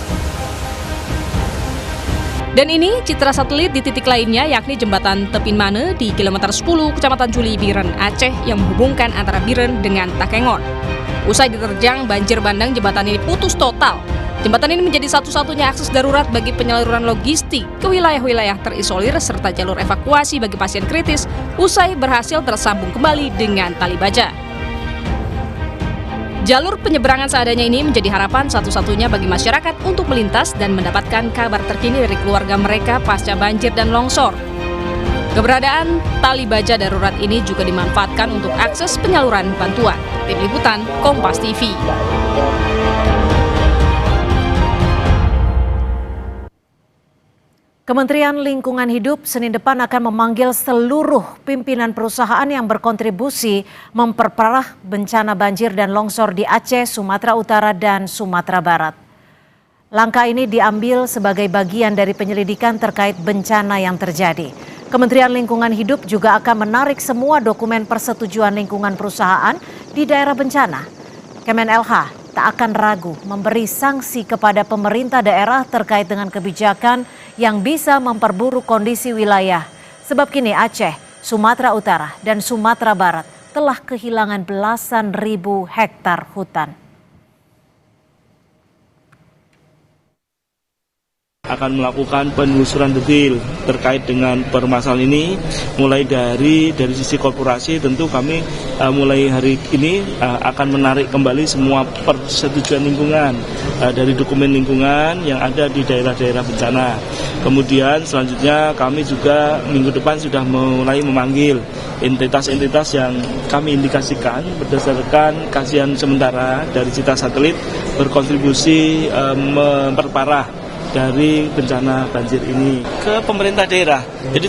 Dan ini citra satelit di titik lainnya, yakni Jembatan Tepin Mane di kilometer 10 Kecamatan Juli, Biren, Aceh yang menghubungkan antara Biren dengan Takengon. Usai diterjang banjir bandang, jembatan ini putus total. Jembatan ini menjadi satu-satunya akses darurat bagi penyaluran logistik ke wilayah-wilayah terisolir serta jalur evakuasi bagi pasien kritis usai berhasil tersambung kembali dengan tali baja. Jalur penyeberangan seadanya ini menjadi harapan satu-satunya bagi masyarakat untuk melintas dan mendapatkan kabar terkini dari keluarga mereka pasca banjir dan longsor. Keberadaan tali baja darurat ini juga dimanfaatkan untuk akses penyaluran bantuan. Tim Liputan, Kompas TV. Kementerian Lingkungan Hidup Senin depan akan memanggil seluruh pimpinan perusahaan yang berkontribusi memperparah bencana banjir dan longsor di Aceh, Sumatera Utara, dan Sumatera Barat. Langkah ini diambil sebagai bagian dari penyelidikan terkait bencana yang terjadi. Kementerian Lingkungan Hidup juga akan menarik semua dokumen persetujuan lingkungan perusahaan di daerah bencana. Kemen.LH tak akan ragu memberi sanksi kepada pemerintah daerah terkait dengan kebijakan yang bisa memperburuk kondisi wilayah. Sebab kini Aceh, Sumatera Utara, dan Sumatera Barat telah kehilangan belasan ribu hektar hutan. Akan melakukan penelusuran detail terkait dengan permasalahan ini, mulai dari sisi korporasi. Tentu kami mulai hari ini akan menarik kembali semua persetujuan lingkungan dari dokumen lingkungan yang ada di daerah-daerah bencana. Kemudian selanjutnya kami juga minggu depan sudah mulai memanggil entitas-entitas yang kami indikasikan berdasarkan kajian sementara dari citra satelit berkontribusi memperparah dari bencana banjir ini ke pemerintah daerah. Jadi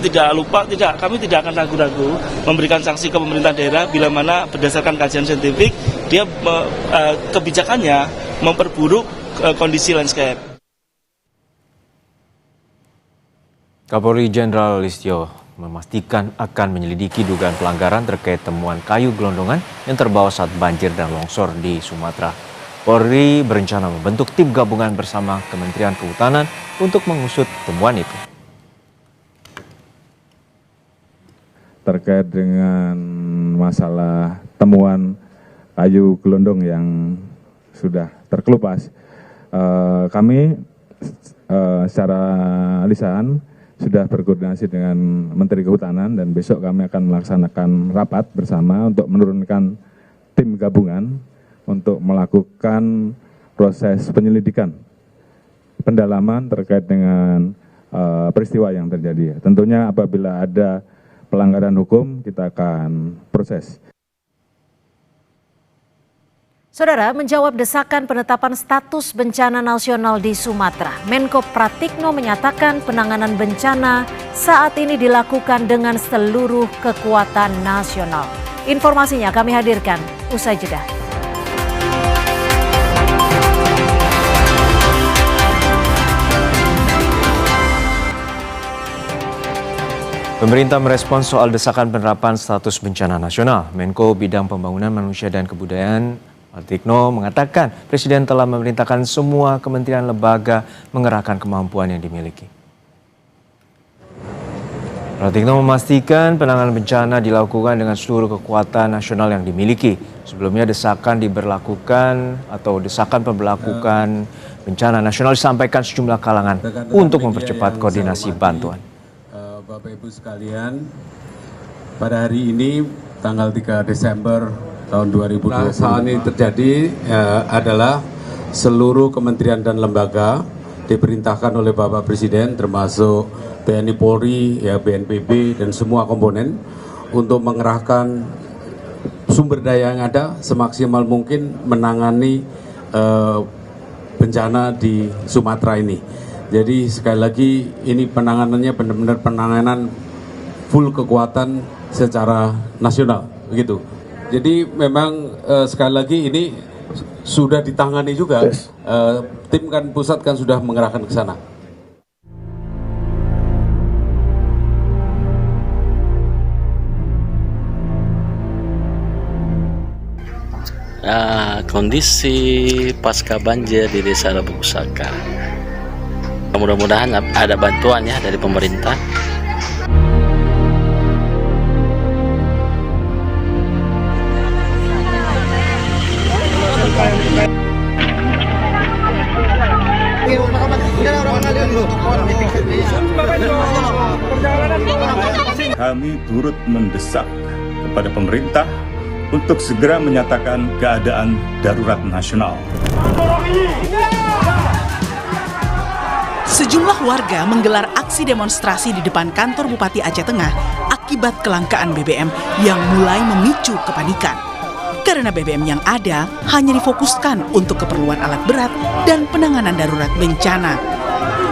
kami tidak akan ragu-ragu memberikan sanksi ke pemerintah daerah bila mana berdasarkan kajian saintifik dia kebijakannya memperburuk kondisi landscape. Kapolri Jenderal Listio memastikan akan menyelidiki dugaan pelanggaran terkait temuan kayu gelondongan yang terbawa saat banjir dan longsor di Sumatera. Polri berencana membentuk tim gabungan bersama Kementerian Kehutanan untuk mengusut temuan itu. Terkait dengan masalah temuan kayu gelondong yang sudah terkelupas, kami secara lisan sudah berkoordinasi dengan Menteri Kehutanan dan besok kami akan melaksanakan rapat bersama untuk menurunkan tim gabungan untuk melakukan proses penyelidikan, pendalaman terkait dengan peristiwa yang terjadi. Tentunya apabila ada pelanggaran hukum, kita akan proses. Saudara, menjawab desakan penetapan status bencana nasional di Sumatera, Menko Pratikno menyatakan penanganan bencana saat ini dilakukan dengan seluruh kekuatan nasional. Informasinya kami hadirkan usai jeda. Pemerintah merespons soal desakan penerapan status bencana nasional. Menko Bidang Pembangunan Manusia dan Kebudayaan Pratikno mengatakan Presiden telah memerintahkan semua kementerian lembaga mengerahkan kemampuan yang dimiliki. Pratikno memastikan penanganan bencana dilakukan dengan seluruh kekuatan nasional yang dimiliki. Sebelumnya desakan pemberlakukan bencana nasional disampaikan sejumlah kalangan untuk mempercepat koordinasi bantuan. Bapak Ibu sekalian, pada hari ini tanggal 3 Desember tahun 2020 saat ini terjadi adalah seluruh kementerian dan lembaga diperintahkan oleh Bapak Presiden termasuk TNI Polri, ya BNPB dan semua komponen untuk mengerahkan sumber daya yang ada semaksimal mungkin menangani bencana di Sumatera ini. Jadi sekali lagi ini penanganannya benar-benar penanganan full kekuatan secara nasional begitu. Jadi memang sekali lagi ini sudah ditangani juga. Tim kan pusat kan sudah mengerahkan ke sana. Kondisi pasca banjir di Desa Lebusaka. Mudah-mudahan ada bantuan ya dari pemerintah. Kami turut mendesak kepada pemerintah untuk segera menyatakan keadaan darurat nasional. Sejumlah warga menggelar aksi demonstrasi di depan kantor Bupati Aceh Tengah akibat kelangkaan BBM yang mulai memicu kepanikan. Karena BBM yang ada hanya difokuskan untuk keperluan alat berat dan penanganan darurat bencana.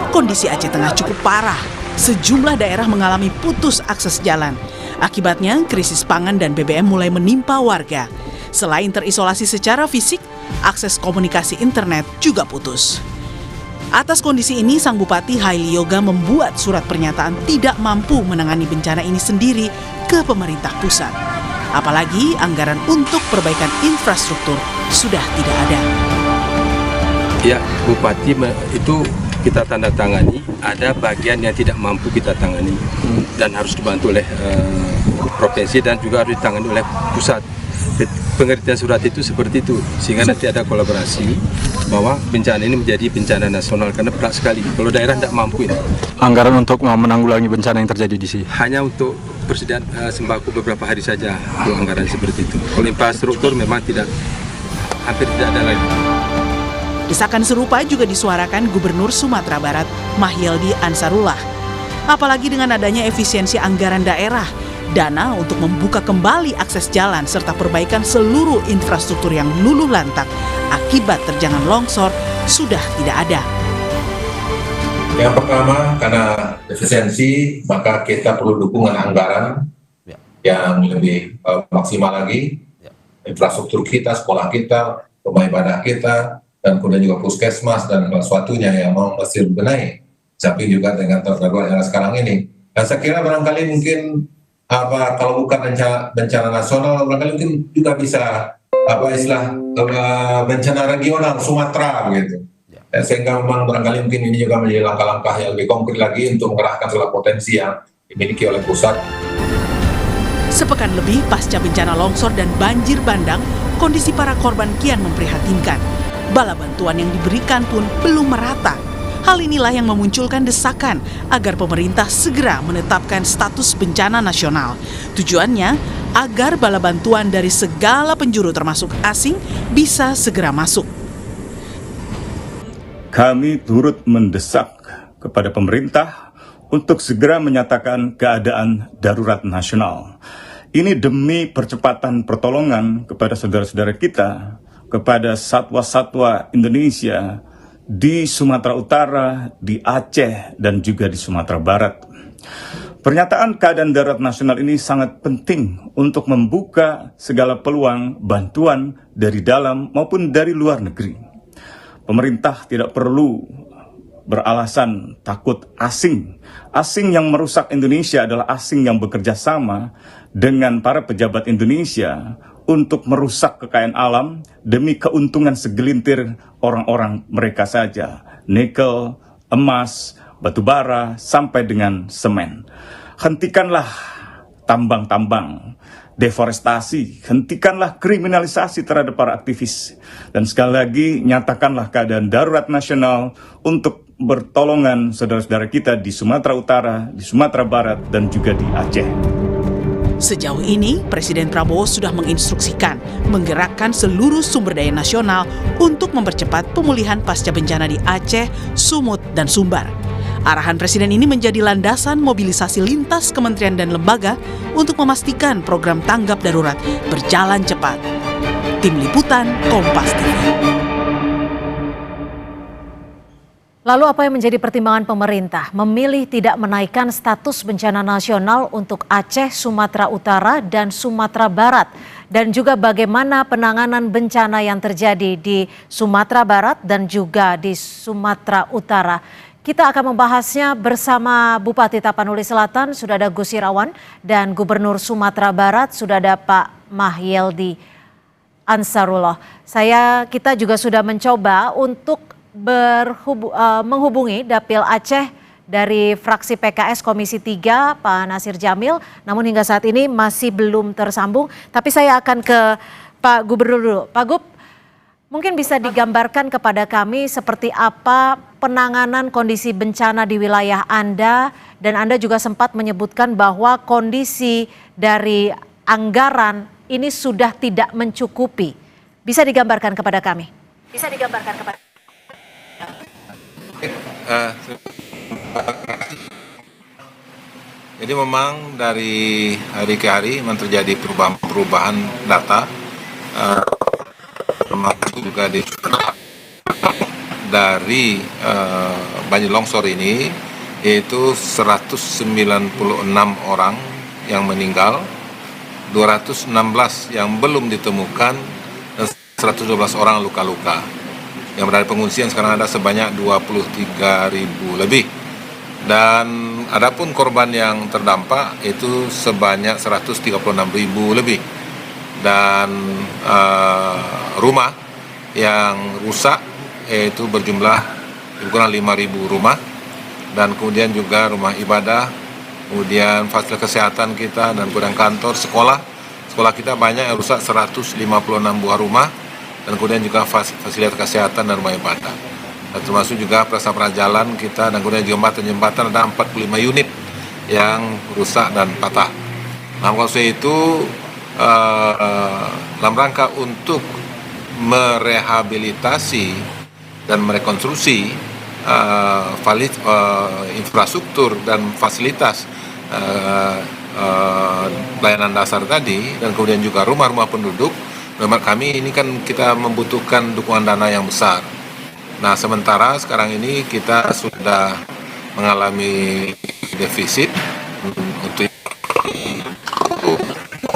Kondisi Aceh Tengah cukup parah. Sejumlah daerah mengalami putus akses jalan. Akibatnya, krisis pangan dan BBM mulai menimpa warga. Selain terisolasi secara fisik, akses komunikasi internet juga putus. Atas kondisi ini, Sang Bupati Haili Yoga membuat surat pernyataan tidak mampu menangani bencana ini sendiri ke pemerintah pusat. Apalagi anggaran untuk perbaikan infrastruktur sudah tidak ada. Ya, Bupati itu kita tanda tangani, ada bagian yang tidak mampu kita tangani dan harus dibantu oleh provinsi dan juga harus ditangani oleh pusat. Pengertian surat itu seperti itu, sehingga nanti ada kolaborasi bahwa bencana ini menjadi bencana nasional karena berat sekali. Kalau daerah tidak mampu ini. Anggaran untuk menanggulangi bencana yang terjadi di sini? Hanya untuk persediaan sembako beberapa hari saja untuk anggaran seperti itu. Kalau infrastruktur memang hampir tidak ada lagi. Desakan serupa juga disuarakan Gubernur Sumatera Barat, Mahyildi Ansarullah. Apalagi dengan adanya efisiensi anggaran daerah, dana untuk membuka kembali akses jalan serta perbaikan seluruh infrastruktur yang luluh lantak akibat terjangan longsor sudah tidak ada. Yang pertama, karena efisiensi, maka kita perlu dukungan anggaran yang lebih maksimal lagi. Infrastruktur kita, sekolah kita, rumah ibadah kita, dan kemudian juga puskesmas dan sesuatunya yang mesti dibenahi. Tapi juga dengan darurat yang sekarang ini. Dan saya kira barangkali mungkin kalau bukan bencana nasional, barangkali mungkin juga bisa bencana regional Sumatera begitu. Sehingga memang barangkali mungkin ini juga menjadi langkah-langkah yang lebih konkret lagi untuk mengerahkan segala potensi yang dimiliki oleh pusat. Sepekan lebih pasca bencana longsor dan banjir bandang, kondisi para korban kian memprihatinkan. Bala bantuan yang diberikan pun belum merata. Hal inilah yang memunculkan desakan agar pemerintah segera menetapkan status bencana nasional. Tujuannya agar bala bantuan dari segala penjuru termasuk asing bisa segera masuk. Kami turut mendesak kepada pemerintah untuk segera menyatakan keadaan darurat nasional. Ini demi percepatan pertolongan kepada saudara-saudara kita, kepada satwa-satwa Indonesia di Sumatera Utara, di Aceh, dan juga di Sumatera Barat. Pernyataan keadaan darurat nasional ini sangat penting untuk membuka segala peluang bantuan dari dalam maupun dari luar negeri. Pemerintah tidak perlu beralasan takut asing. Asing yang merusak Indonesia adalah asing yang bekerja sama dengan para pejabat Indonesia untuk merusak kekayaan alam demi keuntungan segelintir orang-orang mereka saja. Nikel, emas, batu bara, sampai dengan semen. Hentikanlah tambang-tambang, deforestasi, hentikanlah kriminalisasi terhadap para aktivis. Dan sekali lagi, nyatakanlah keadaan darurat nasional untuk bertolongan saudara-saudara kita di Sumatera Utara, di Sumatera Barat, dan juga di Aceh. Sejauh ini, Presiden Prabowo sudah menginstruksikan menggerakkan seluruh sumber daya nasional untuk mempercepat pemulihan pasca bencana di Aceh, Sumut, dan Sumbar. Arahan Presiden ini menjadi landasan mobilisasi lintas kementerian dan lembaga untuk memastikan program tanggap darurat berjalan cepat. Tim Liputan, Kompas TV. Lalu apa yang menjadi pertimbangan pemerintah memilih tidak menaikkan status bencana nasional untuk Aceh, Sumatera Utara, dan Sumatera Barat? Dan juga bagaimana penanganan bencana yang terjadi di Sumatera Barat dan juga di Sumatera Utara? Kita akan membahasnya bersama Bupati Tapanuli Selatan, sudah ada Gus Irawan, dan Gubernur Sumatera Barat, sudah ada Pak Mahyeldi Ansarullah. Kita juga sudah mencoba untuk menghubungi Dapil Aceh dari fraksi PKS Komisi 3 Pak Nasir Jamil, namun hingga saat ini masih belum tersambung. Tapi saya akan ke Pak Gubernur dulu. Pak Gub, mungkin bisa digambarkan kepada kami seperti apa penanganan kondisi bencana di wilayah Anda, dan Anda juga sempat menyebutkan bahwa kondisi dari anggaran ini sudah tidak mencukupi. Bisa digambarkan kepada kami? Bisa digambarkan kepada Jadi memang dari hari ke hari memang terjadi perubahan data, termasuk juga dari banjir longsor ini, yaitu 196 orang yang meninggal, 216 yang belum ditemukan, dan 112 orang luka-luka. Yang berada di pengungsian sekarang ada sebanyak 23.000 lebih. Dan adapun korban yang terdampak itu sebanyak 136.000 lebih. Dan rumah yang rusak yaitu berjumlah kurang 5.000 rumah. Dan kemudian juga rumah ibadah, kemudian fasilitas kesehatan kita, dan kemudian kantor, sekolah. Sekolah kita banyak yang rusak, 156 buah rumah. Dan kemudian juga fasilitas kesehatan dan rumah ibadah. Dan termasuk juga prasarana jalan kita, dan kemudian jembatan ada 45 unit yang rusak dan patah. Nah, maksud itu dalam rangka untuk merehabilitasi dan merekonstruksi infrastruktur dan fasilitas pelayanan dasar tadi, dan kemudian juga rumah-rumah penduduk. Menurut kami ini kan kita membutuhkan dukungan dana yang besar. Nah, sementara sekarang ini kita sudah mengalami defisit untuk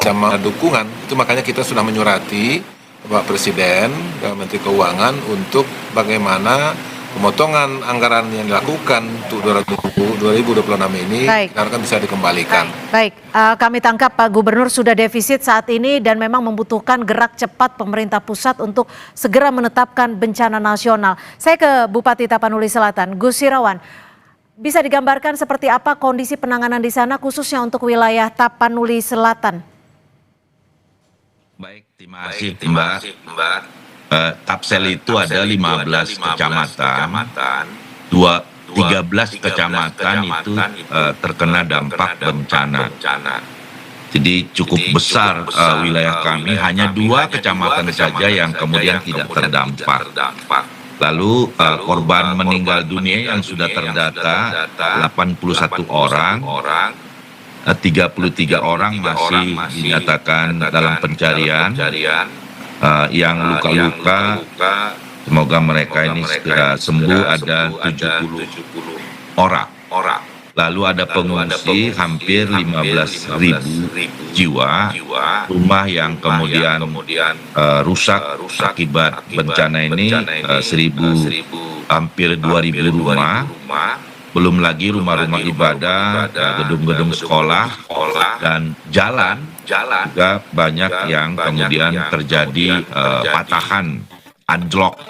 sama dukungan. Itu makanya kita sudah menyurati Bapak Presiden dan Menteri Keuangan untuk bagaimana pemotongan anggaran yang dilakukan untuk 2026 ini diharapkan bisa dikembalikan. Baik, kami tangkap Pak Gubernur sudah defisit saat ini dan memang membutuhkan gerak cepat pemerintah pusat untuk segera menetapkan bencana nasional. Saya ke Bupati Tapanuli Selatan, Gus Irawan. Bisa digambarkan seperti apa kondisi penanganan di sana khususnya untuk wilayah Tapanuli Selatan? Baik, terima kasih Mbak. Tapsel itu ada 15 kecamatan, 13 kecamatan itu terkena dampak bencana. Jadi cukup besar wilayah kami, hanya 2 kecamatan saja yang kemudian tidak terdampak. Lalu korban meninggal dunia yang sudah terdata 81 orang, 33 orang masih dinyatakan dalam pencarian. Yang luka-luka semoga mereka ini segera sembuh ada 70 orang. Lalu ada pengungsi hampir 15.000 jiwa, rumah yang kemudian rusak akibat bencana ini hampir 2.000 rumah. Belum lagi rumah-rumah ibadah, gedung-gedung sekolah, dan jalan juga banyak yang kemudian terjadi patahan, anjlok,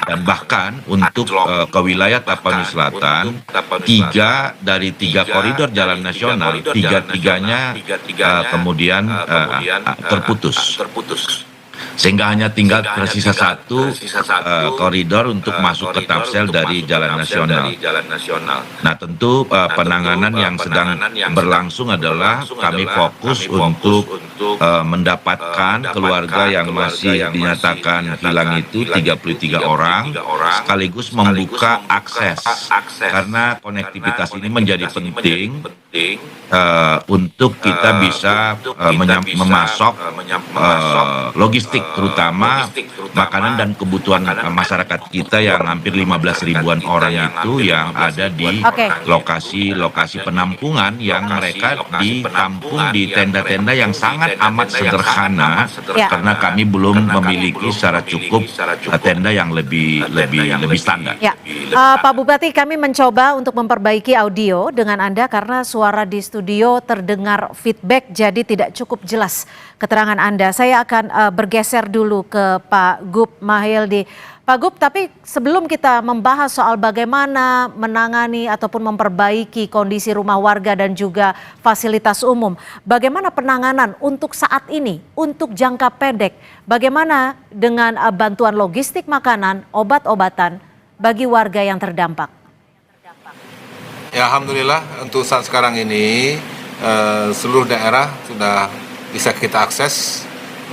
dan bahkan untuk ke wilayah Tapanuli Selatan, 3 dari 3 koridor jalan nasional, 3-3-nya kemudian terputus. sehingga hanya tinggal tersisa satu koridor untuk masuk ke Tapsel dari Jalan Nasional. Nah, tentu penanganan yang sedang berlangsung adalah kami fokus untuk mendapatkan keluarga yang masih dinyatakan hilang itu 33 orang, sekaligus membuka akses karena konektivitas ini menjadi penting untuk kita bisa memasok logistik, terutama makanan dan kebutuhan masyarakat kita yang hampir 15 ribuan orang itu yang ada di lokasi-lokasi penampungan yang mereka ditampung di tenda-tenda yang sangat amat sederhana karena kami belum memiliki secara cukup tenda yang lebih standar. Ya, Pak Bupati, kami mencoba untuk memperbaiki audio dengan Anda karena suara di studio terdengar feedback, jadi tidak cukup jelas keterangan Anda. Saya akan bergeser dulu ke Pak Gub Mahyildi. Pak Gub, tapi sebelum kita membahas soal bagaimana menangani ataupun memperbaiki kondisi rumah warga dan juga fasilitas umum, bagaimana penanganan untuk saat ini, untuk jangka pendek, bagaimana dengan bantuan logistik makanan, obat-obatan bagi warga yang terdampak? Ya, alhamdulillah untuk saat sekarang ini seluruh daerah sudah bisa kita akses,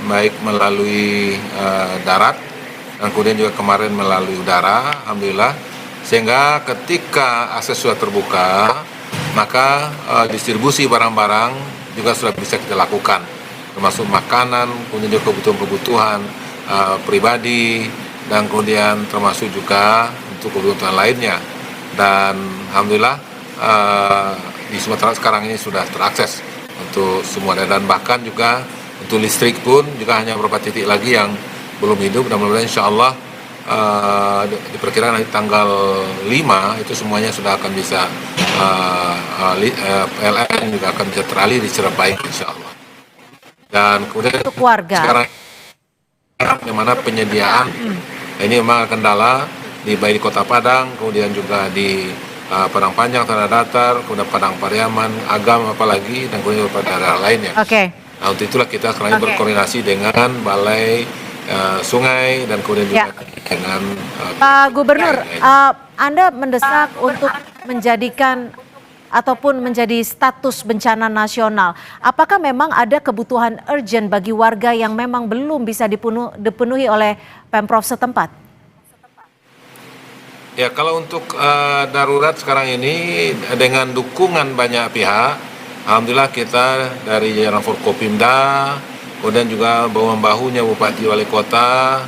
baik melalui darat dan kemudian juga kemarin melalui udara, alhamdulillah. Sehingga ketika akses sudah terbuka, maka distribusi barang-barang juga sudah bisa kita lakukan, termasuk makanan, kemudian juga kebutuhan-kebutuhan pribadi, dan kemudian termasuk juga untuk kebutuhan lainnya. Dan alhamdulillah di Sumatera sekarang ini sudah terakses untuk semua daerah, dan bahkan juga untuk listrik pun juga hanya beberapa titik lagi yang belum hidup, dan mudah-mudahan insya Allah diperkirakan nanti tanggal 5 itu semuanya sudah akan bisa PLN juga akan bisa teralih secara baik insya Allah. Dan kemudian untuk warga sekarang bagaimana penyediaan ini memang kendala baik di Kota Padang, kemudian juga di Padang Panjang, Tanah Datar, kemudian Padang Pariaman, Agam apalagi, dan kemudian beberapa daerah lainnya. Nah, untuk itulah kita sekarang ini berkoordinasi dengan Balai Sungai dan kemudian juga dengan Pak Gubernur, Anda mendesak untuk menjadikan ataupun menjadi status bencana nasional. Apakah memang ada kebutuhan urgent bagi warga yang memang belum bisa dipenuhi oleh Pemprov setempat? Ya, kalau untuk darurat sekarang ini dengan dukungan banyak pihak, alhamdulillah kita dari jajaran Forkopimda, kemudian juga bahu-membahunya Bupati Wali Kota,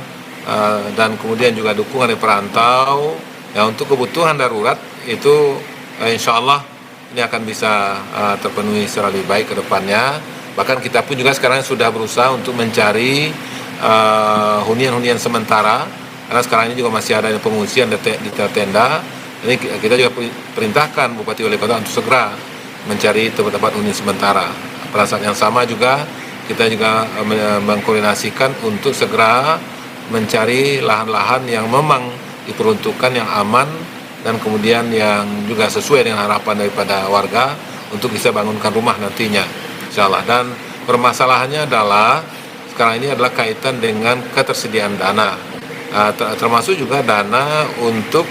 dan kemudian juga dukungan dari perantau. Ya, untuk kebutuhan darurat itu insya Allah ini akan bisa terpenuhi secara lebih baik ke depannya. Bahkan kita pun juga sekarang sudah berusaha untuk mencari hunian-hunian sementara, karena sekarang ini juga masih ada pengungsian di tenda. Ini kita juga perintahkan Bupati Wali Kota untuk segera mencari tempat-tempat hunian sementara. Pada saat yang sama juga kita juga mengkoordinasikan untuk segera mencari lahan-lahan yang memang diperuntukkan yang aman dan kemudian yang juga sesuai dengan harapan daripada warga untuk bisa bangunkan rumah nantinya, insya Allah. Dan permasalahannya adalah sekarang ini adalah kaitan dengan ketersediaan dana, termasuk juga dana untuk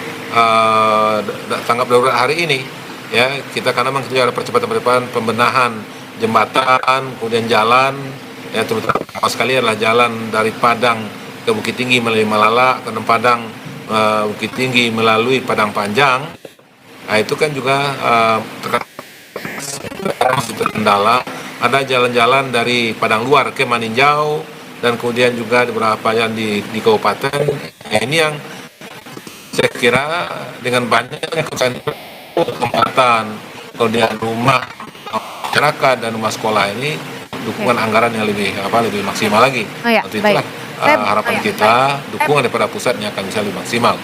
tanggap darurat hari ini. Ya, kita karena memang ada percepatan pembenahan jembatan, kemudian jalan, ya terutama sekali adalah jalan dari Padang ke Bukit Tinggi melalui Malala, ke Padang Bukit Tinggi melalui Padang Panjang. Nah, itu kan juga terkendala. Ada jalan-jalan dari Padang Luar ke Maninjau, dan kemudian juga beberapa jalan di kabupaten. Ya, ini yang saya kira dengan banyaknya kesempatan, kemudian rumah masyarakat dan rumah sekolah ini dukungan anggaran yang lebih maksimal lagi. Untuk itulah harapan kita dukungan daripada pusatnya akan bisa lebih maksimal.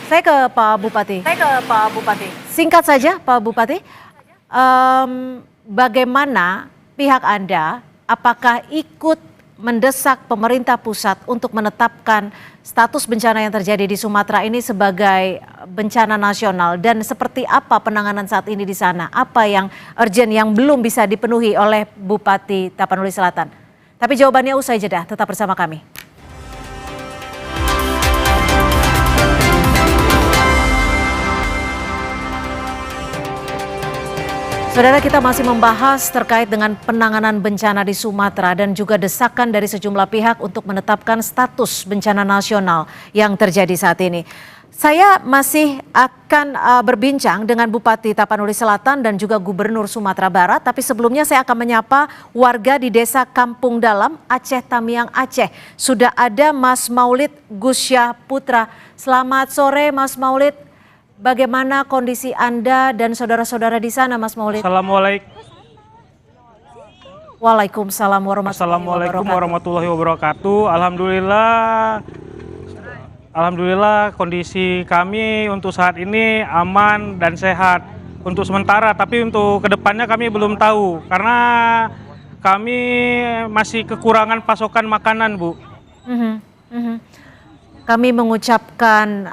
Saya ke Pak Bupati. Singkat saja Pak Bupati, bagaimana pihak Anda apakah ikut mendesak pemerintah pusat untuk menetapkan status bencana yang terjadi di Sumatera ini sebagai bencana nasional, dan seperti apa penanganan saat ini di sana? Apa yang urgent yang belum bisa dipenuhi oleh Bupati Tapanuli Selatan? Tapi jawabannya usai jeda, tetap bersama kami. Saudara, kita masih membahas terkait dengan penanganan bencana di Sumatera dan juga desakan dari sejumlah pihak untuk menetapkan status bencana nasional yang terjadi saat ini. Saya masih akan berbincang dengan Bupati Tapanuli Selatan dan juga Gubernur Sumatera Barat, tapi sebelumnya saya akan menyapa warga di Desa Kampung Dalam, Aceh Tamiang, Aceh. Sudah ada Mas Maulid Gusya Putra. Selamat sore Mas Maulid. Bagaimana kondisi Anda dan saudara-saudara di sana, Mas Maulid? Assalamualaikum. Waalaikumsalam warahmatullahi wabarakatuh. Alhamdulillah kondisi kami untuk saat ini aman dan sehat untuk sementara. Tapi untuk kedepannya kami belum tahu karena kami masih kekurangan pasokan makanan, Bu. Kami mengucapkan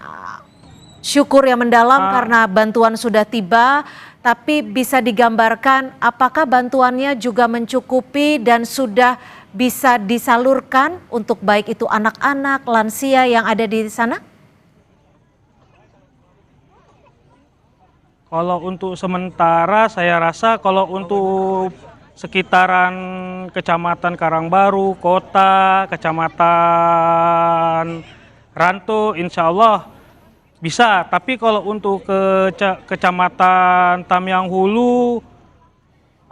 syukur yang mendalam karena bantuan sudah tiba, tapi bisa digambarkan apakah bantuannya juga mencukupi dan sudah bisa disalurkan untuk baik itu anak-anak, lansia yang ada di sana? Kalau untuk sementara saya rasa kalau untuk sekitaran Kecamatan Karangbaru, Kota, Kecamatan Ranto, insya Allah bisa, tapi kalau untuk Kecamatan Tamiang Hulu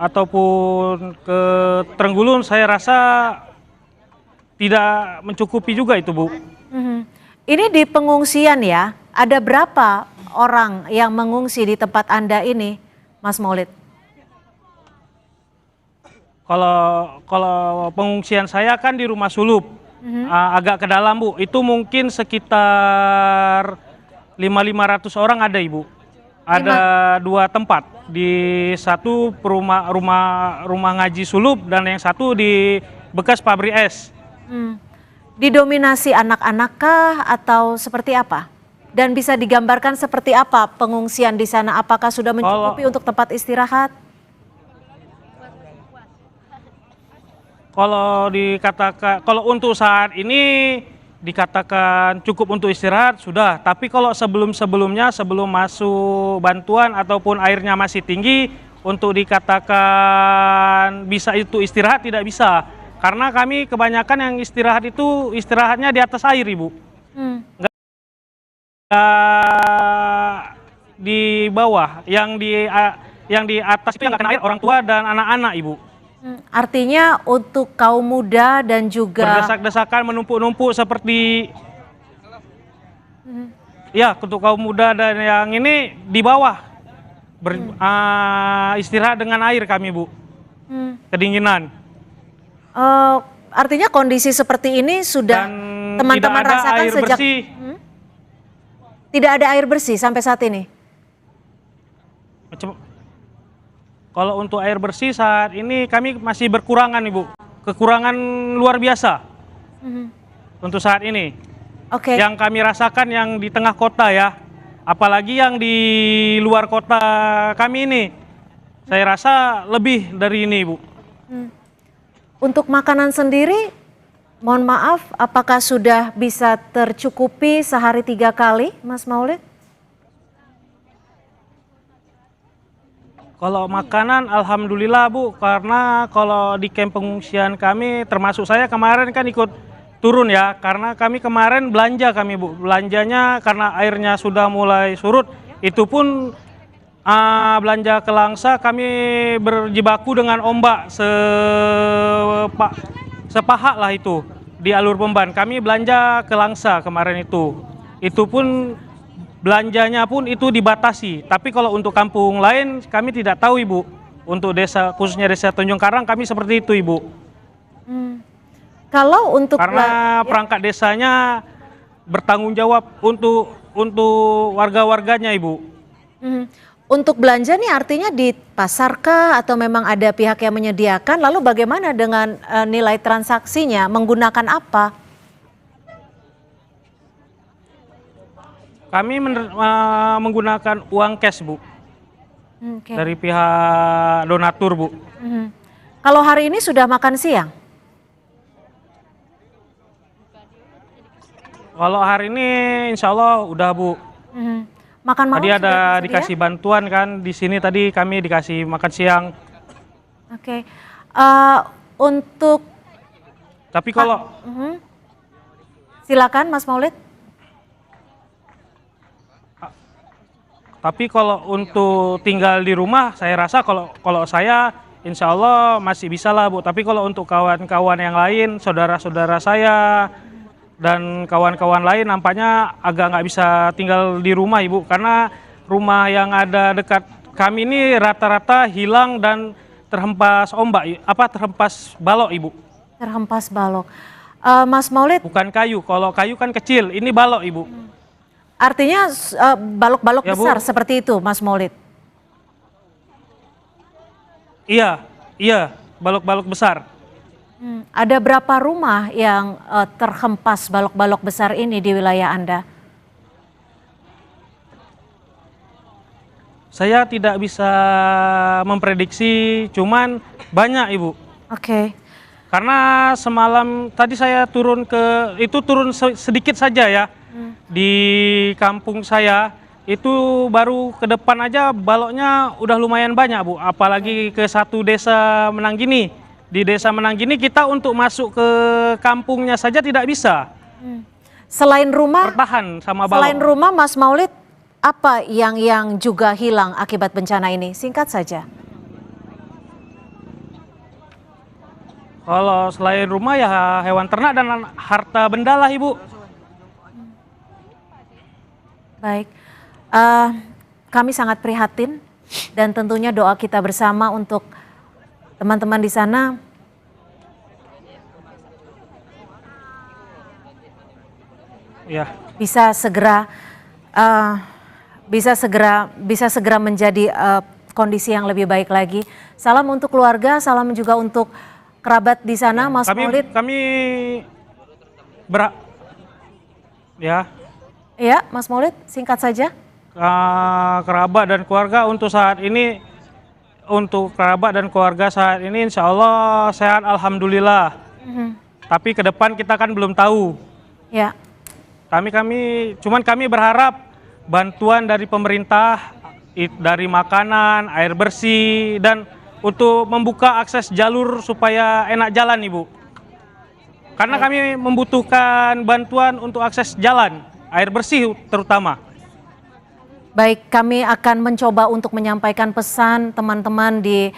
ataupun ke Trenggulun saya rasa tidak mencukupi juga itu, Bu. Ini di pengungsian ya, ada berapa orang yang mengungsi di tempat Anda ini, Mas Maulid? Kalau pengungsian saya kan di Rumah Sulup, agak ke dalam, Bu. Itu mungkin sekitar 500 orang ada, Ibu. Ada 2 tempat, di satu rumah ngaji Sulup dan yang satu di bekas pabrik es. Didominasi anak-anak kah atau seperti apa? Dan bisa digambarkan seperti apa pengungsian di sana? Apakah sudah mencukupi untuk tempat istirahat? Kalau untuk saat ini dikatakan cukup untuk istirahat sudah, tapi kalau sebelum masuk bantuan ataupun airnya masih tinggi, untuk dikatakan bisa itu istirahat tidak bisa, karena kami kebanyakan yang istirahat itu istirahatnya di atas air, Ibu. Nggak di bawah, yang di atas itu yang nggak kena air orang tua dan anak-anak, Ibu. Artinya untuk kaum muda dan juga berdesak-desakan menumpuk-numpuk seperti ya, untuk kaum muda dan yang ini di bawah istirahat dengan air kami, Bu. Kedinginan. Artinya kondisi seperti ini sudah teman-teman rasakan air sejak bersih. Tidak ada air bersih sampai saat ini. Kalau untuk air bersih saat ini kami masih berkurangan, Ibu. Kekurangan luar biasa untuk saat ini. Yang kami rasakan yang di tengah kota ya. Apalagi yang di luar kota kami ini. Saya rasa lebih dari ini, Ibu. Untuk makanan sendiri, mohon maaf, apakah sudah bisa tercukupi sehari 3 kali, Mas Maulid? Kalau makanan alhamdulillah, Bu, karena kalau di kamp pengungsian kami termasuk saya kemarin kan ikut turun ya, karena kami kemarin belanja kami, Bu. Belanjanya karena airnya sudah mulai surut, itu pun belanja ke Langsa kami berjibaku dengan ombak sepaha lah itu di alur Pemban. Kami belanja ke Langsa kemarin itu pun belanjanya pun itu dibatasi. Tapi kalau untuk kampung lain kami tidak tahu, Ibu. Untuk desa, khususnya Desa Tanjung Karang, kami seperti itu, Ibu. Kalau untuk karena perangkat desanya bertanggung jawab untuk warga-warganya, Ibu. Untuk belanja nih artinya di pasarkah atau memang ada pihak yang menyediakan? Lalu bagaimana dengan nilai transaksinya? Menggunakan apa? Kami menggunakan uang cash, Bu. Dari pihak donatur, Bu. Kalau hari ini sudah makan siang? Kalau hari ini insya Allah udah Bu. Makan malam Tadi sudah ada tersedia? dikasih bantuan kan di sini tadi kami dikasih makan siang. Oke. Untuk Tapi kalau silakan Mas Maulid. Tapi kalau untuk tinggal di rumah, saya rasa kalau saya insya Allah masih bisa lah Bu. Tapi kalau untuk kawan-kawan yang lain, saudara-saudara saya dan kawan-kawan lain nampaknya agak nggak bisa tinggal di rumah Ibu. Karena rumah yang ada dekat kami ini rata-rata hilang dan terhempas ombak, terhempas balok Ibu. Terhempas balok. Mas Maulid. Bukan kayu, kalau kayu kan kecil, ini balok Ibu. Artinya balok-balok Ya, Bu. besar seperti itu, Mas Maulid? Iya, balok-balok besar. Ada berapa rumah yang terhempas balok-balok besar ini di wilayah Anda? Saya tidak bisa memprediksi, cuman banyak Ibu. Oke. Karena semalam tadi saya turun sedikit saja ya. Di kampung saya itu baru ke depan aja baloknya udah lumayan banyak Bu, apalagi ke satu desa Menanggini. Di desa Menanggini kita untuk masuk ke kampungnya saja tidak bisa. Selain rumah, bertahan sama balok. Selain rumah, Mas Maulid, apa yang juga hilang akibat bencana ini? Singkat saja. Kalau selain rumah ya hewan ternak dan harta benda lah Ibu. Baik, kami sangat prihatin dan tentunya doa kita bersama untuk teman-teman di sana. Ya. Bisa segera menjadi kondisi yang lebih baik lagi. Salam untuk keluarga, salam juga untuk kerabat di sana, Mas Maulid. Ya, Mas Maulid, singkat saja. Kerabat dan keluarga untuk saat ini, insya Allah sehat alhamdulillah. Tapi ke depan kita kan belum tahu. Ya. Kami berharap bantuan dari pemerintah, dari makanan, air bersih, dan untuk membuka akses jalur supaya enak jalan Ibu. Karena kami membutuhkan bantuan untuk akses jalan, air bersih terutama. Baik, kami akan mencoba untuk menyampaikan pesan teman-teman di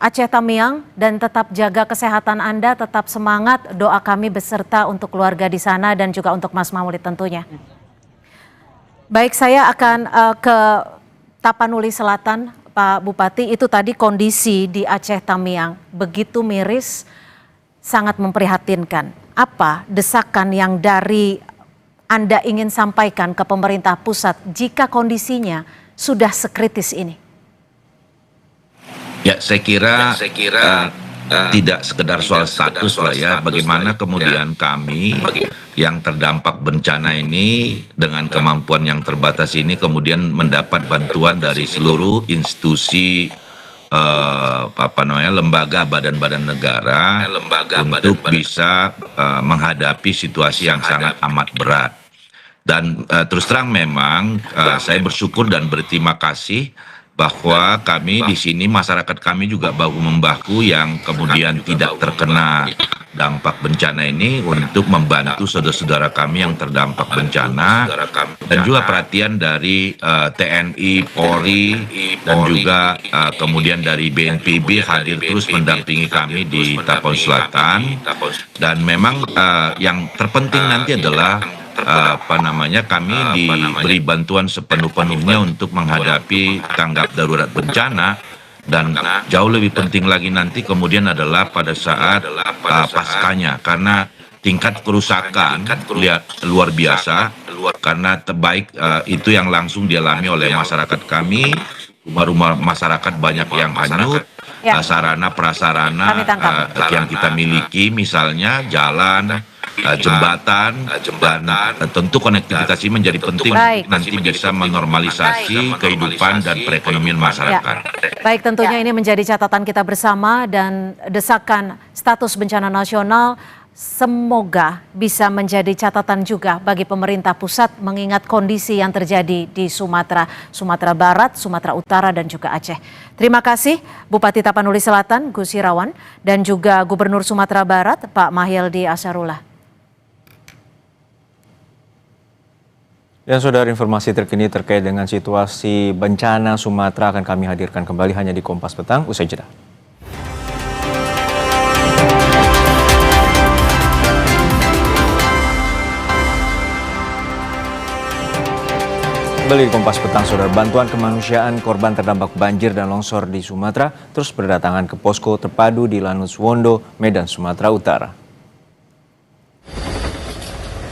Aceh Tamiang dan tetap jaga kesehatan Anda, tetap semangat, doa kami beserta untuk keluarga di sana dan juga untuk Mas Maulid tentunya. Baik, saya akan ke Tapanuli Selatan, Pak Bupati. Itu tadi kondisi di Aceh Tamiang, begitu miris, sangat memprihatinkan. Apa desakan yang dari Anda ingin sampaikan ke pemerintah pusat jika kondisinya sudah sekritis ini? Ya, saya kira tidak sekedar soal status lah ya, bagaimana kemudian kami yang terdampak bencana ini dengan kemampuan yang terbatas ini kemudian mendapat bantuan dari seluruh institusi lembaga badan-badan negara untuk bisa menghadapi situasi yang sangat amat berat. Dan terus terang memang saya bersyukur dan berterima kasih bahwa kami di sini, masyarakat kami juga bahu-membahu yang kemudian tidak terkena dampak bencana ini untuk membantu saudara-saudara kami yang terdampak bencana, dan juga perhatian dari TNI, Polri, dan juga kemudian dari BNPB hadir terus mendampingi kami di Tapon Selatan. Dan memang yang terpenting nanti adalah kami diberi bantuan sepenuh-penuhnya untuk menghadapi tanggap darurat bencana, dan jauh lebih penting lagi nanti kemudian adalah pada saat paskanya, karena tingkat kerusakan luar biasa, karena terbaik itu yang langsung dialami oleh masyarakat kami. Rumah-rumah masyarakat banyak yang hanyut, sarana prasarana yang kita miliki, misalnya jalan, jembatan, dan tentu konektivitas ini menjadi penting nanti bisa menormalisasi kehidupan dan perekonomian masyarakat. Baik, tentunya ini menjadi catatan kita bersama dan desakan status bencana nasional semoga bisa menjadi catatan juga bagi pemerintah pusat mengingat kondisi yang terjadi di Sumatera Barat, Sumatera Utara, dan juga Aceh. Terima kasih Bupati Tapanuli Selatan, Gus Irawan, dan juga Gubernur Sumatera Barat, Pak Mahyildi Asarullah. Dan saudara, informasi terkini terkait dengan situasi bencana Sumatera akan kami hadirkan kembali hanya di Kompas Petang usai jeda. Kembali di Kompas Petang, saudara, bantuan kemanusiaan korban terdampak banjir dan longsor di Sumatera terus berdatangan ke posko terpadu di Lanut Suwondo, Medan, Sumatera Utara.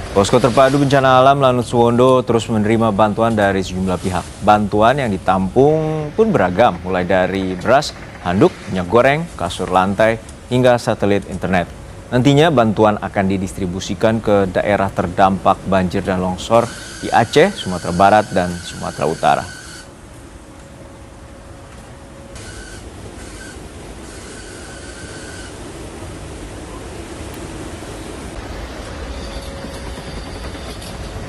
Posko terpadu bencana alam Lanut Suwondo terus menerima bantuan dari sejumlah pihak. Bantuan yang ditampung pun beragam, mulai dari beras, handuk, minyak goreng, kasur lantai, hingga satelit internet. Nantinya bantuan akan didistribusikan ke daerah terdampak banjir dan longsor di Aceh, Sumatera Barat, dan Sumatera Utara.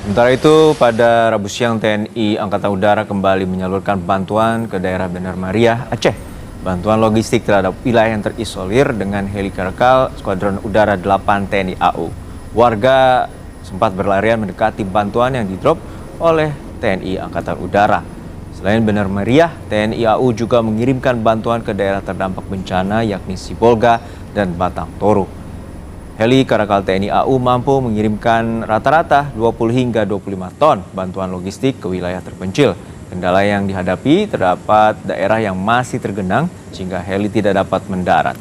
Sementara itu, pada Rabu siang TNI Angkatan Udara kembali menyalurkan bantuan ke daerah Bener Meriah, Aceh. Bantuan logistik terhadap wilayah yang terisolir dengan helikopter Skuadron Udara 8 TNI AU. Warga sempat berlarian mendekati bantuan yang didrop oleh TNI Angkatan Udara. Selain Bener Meriah, TNI AU juga mengirimkan bantuan ke daerah terdampak bencana yakni Sibolga dan Batang Toru. Heli Karakal TNI AU mampu mengirimkan rata-rata 20 hingga 25 ton bantuan logistik ke wilayah terpencil. Kendala yang dihadapi terdapat daerah yang masih tergenang sehingga heli tidak dapat mendarat.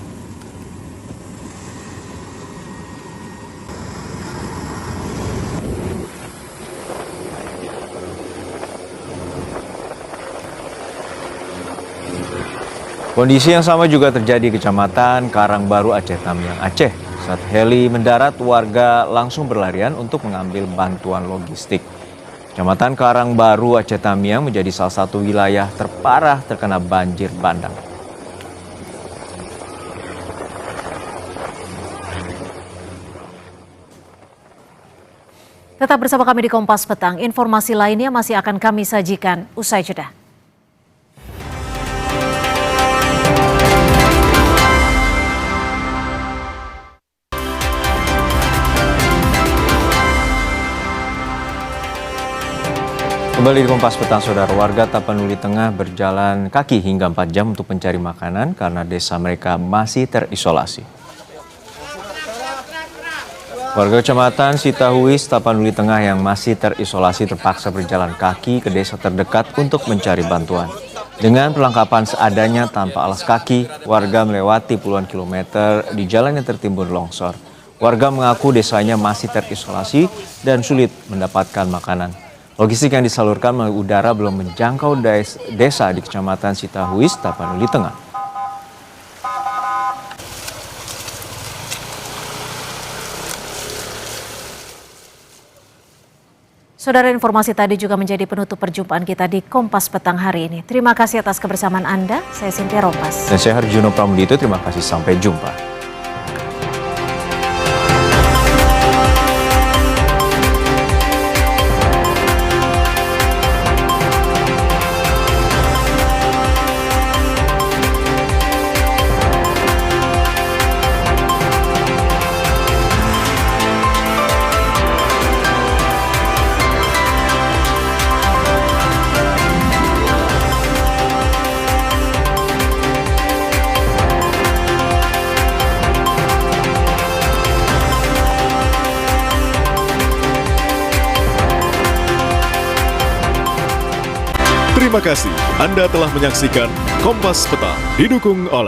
Kondisi yang sama juga terjadi di Kecamatan Karangbaru, Aceh Tamiang, Aceh. Saat heli mendarat, warga langsung berlarian untuk mengambil bantuan logistik. Kecamatan Karangbaru, Aceh Tamiang menjadi salah satu wilayah terparah terkena banjir bandang. Tetap bersama kami di Kompas Petang. Informasi lainnya masih akan kami sajikan usai jeda. Kembali di Kompas Petang, saudara, warga Tapanuli Tengah berjalan kaki hingga 4 jam untuk mencari makanan karena desa mereka masih terisolasi. Warga Kecamatan Sitahuis, Tapanuli Tengah yang masih terisolasi terpaksa berjalan kaki ke desa terdekat untuk mencari bantuan. Dengan perlengkapan seadanya tanpa alas kaki, warga melewati puluhan kilometer di jalan yang tertimbun longsor. Warga mengaku desanya masih terisolasi dan sulit mendapatkan makanan. Logistik yang disalurkan melalui udara belum menjangkau desa di Kecamatan Sitahuis, Tapanuli Tengah. Saudara, informasi tadi juga menjadi penutup perjumpaan kita di Kompas Petang hari ini. Terima kasih atas kebersamaan Anda. Saya Cynthia Rompas. Dan saya Harjuno Pramudito. Terima kasih. Sampai jumpa. Terima kasih Anda telah menyaksikan Kompas Petang, didukung oleh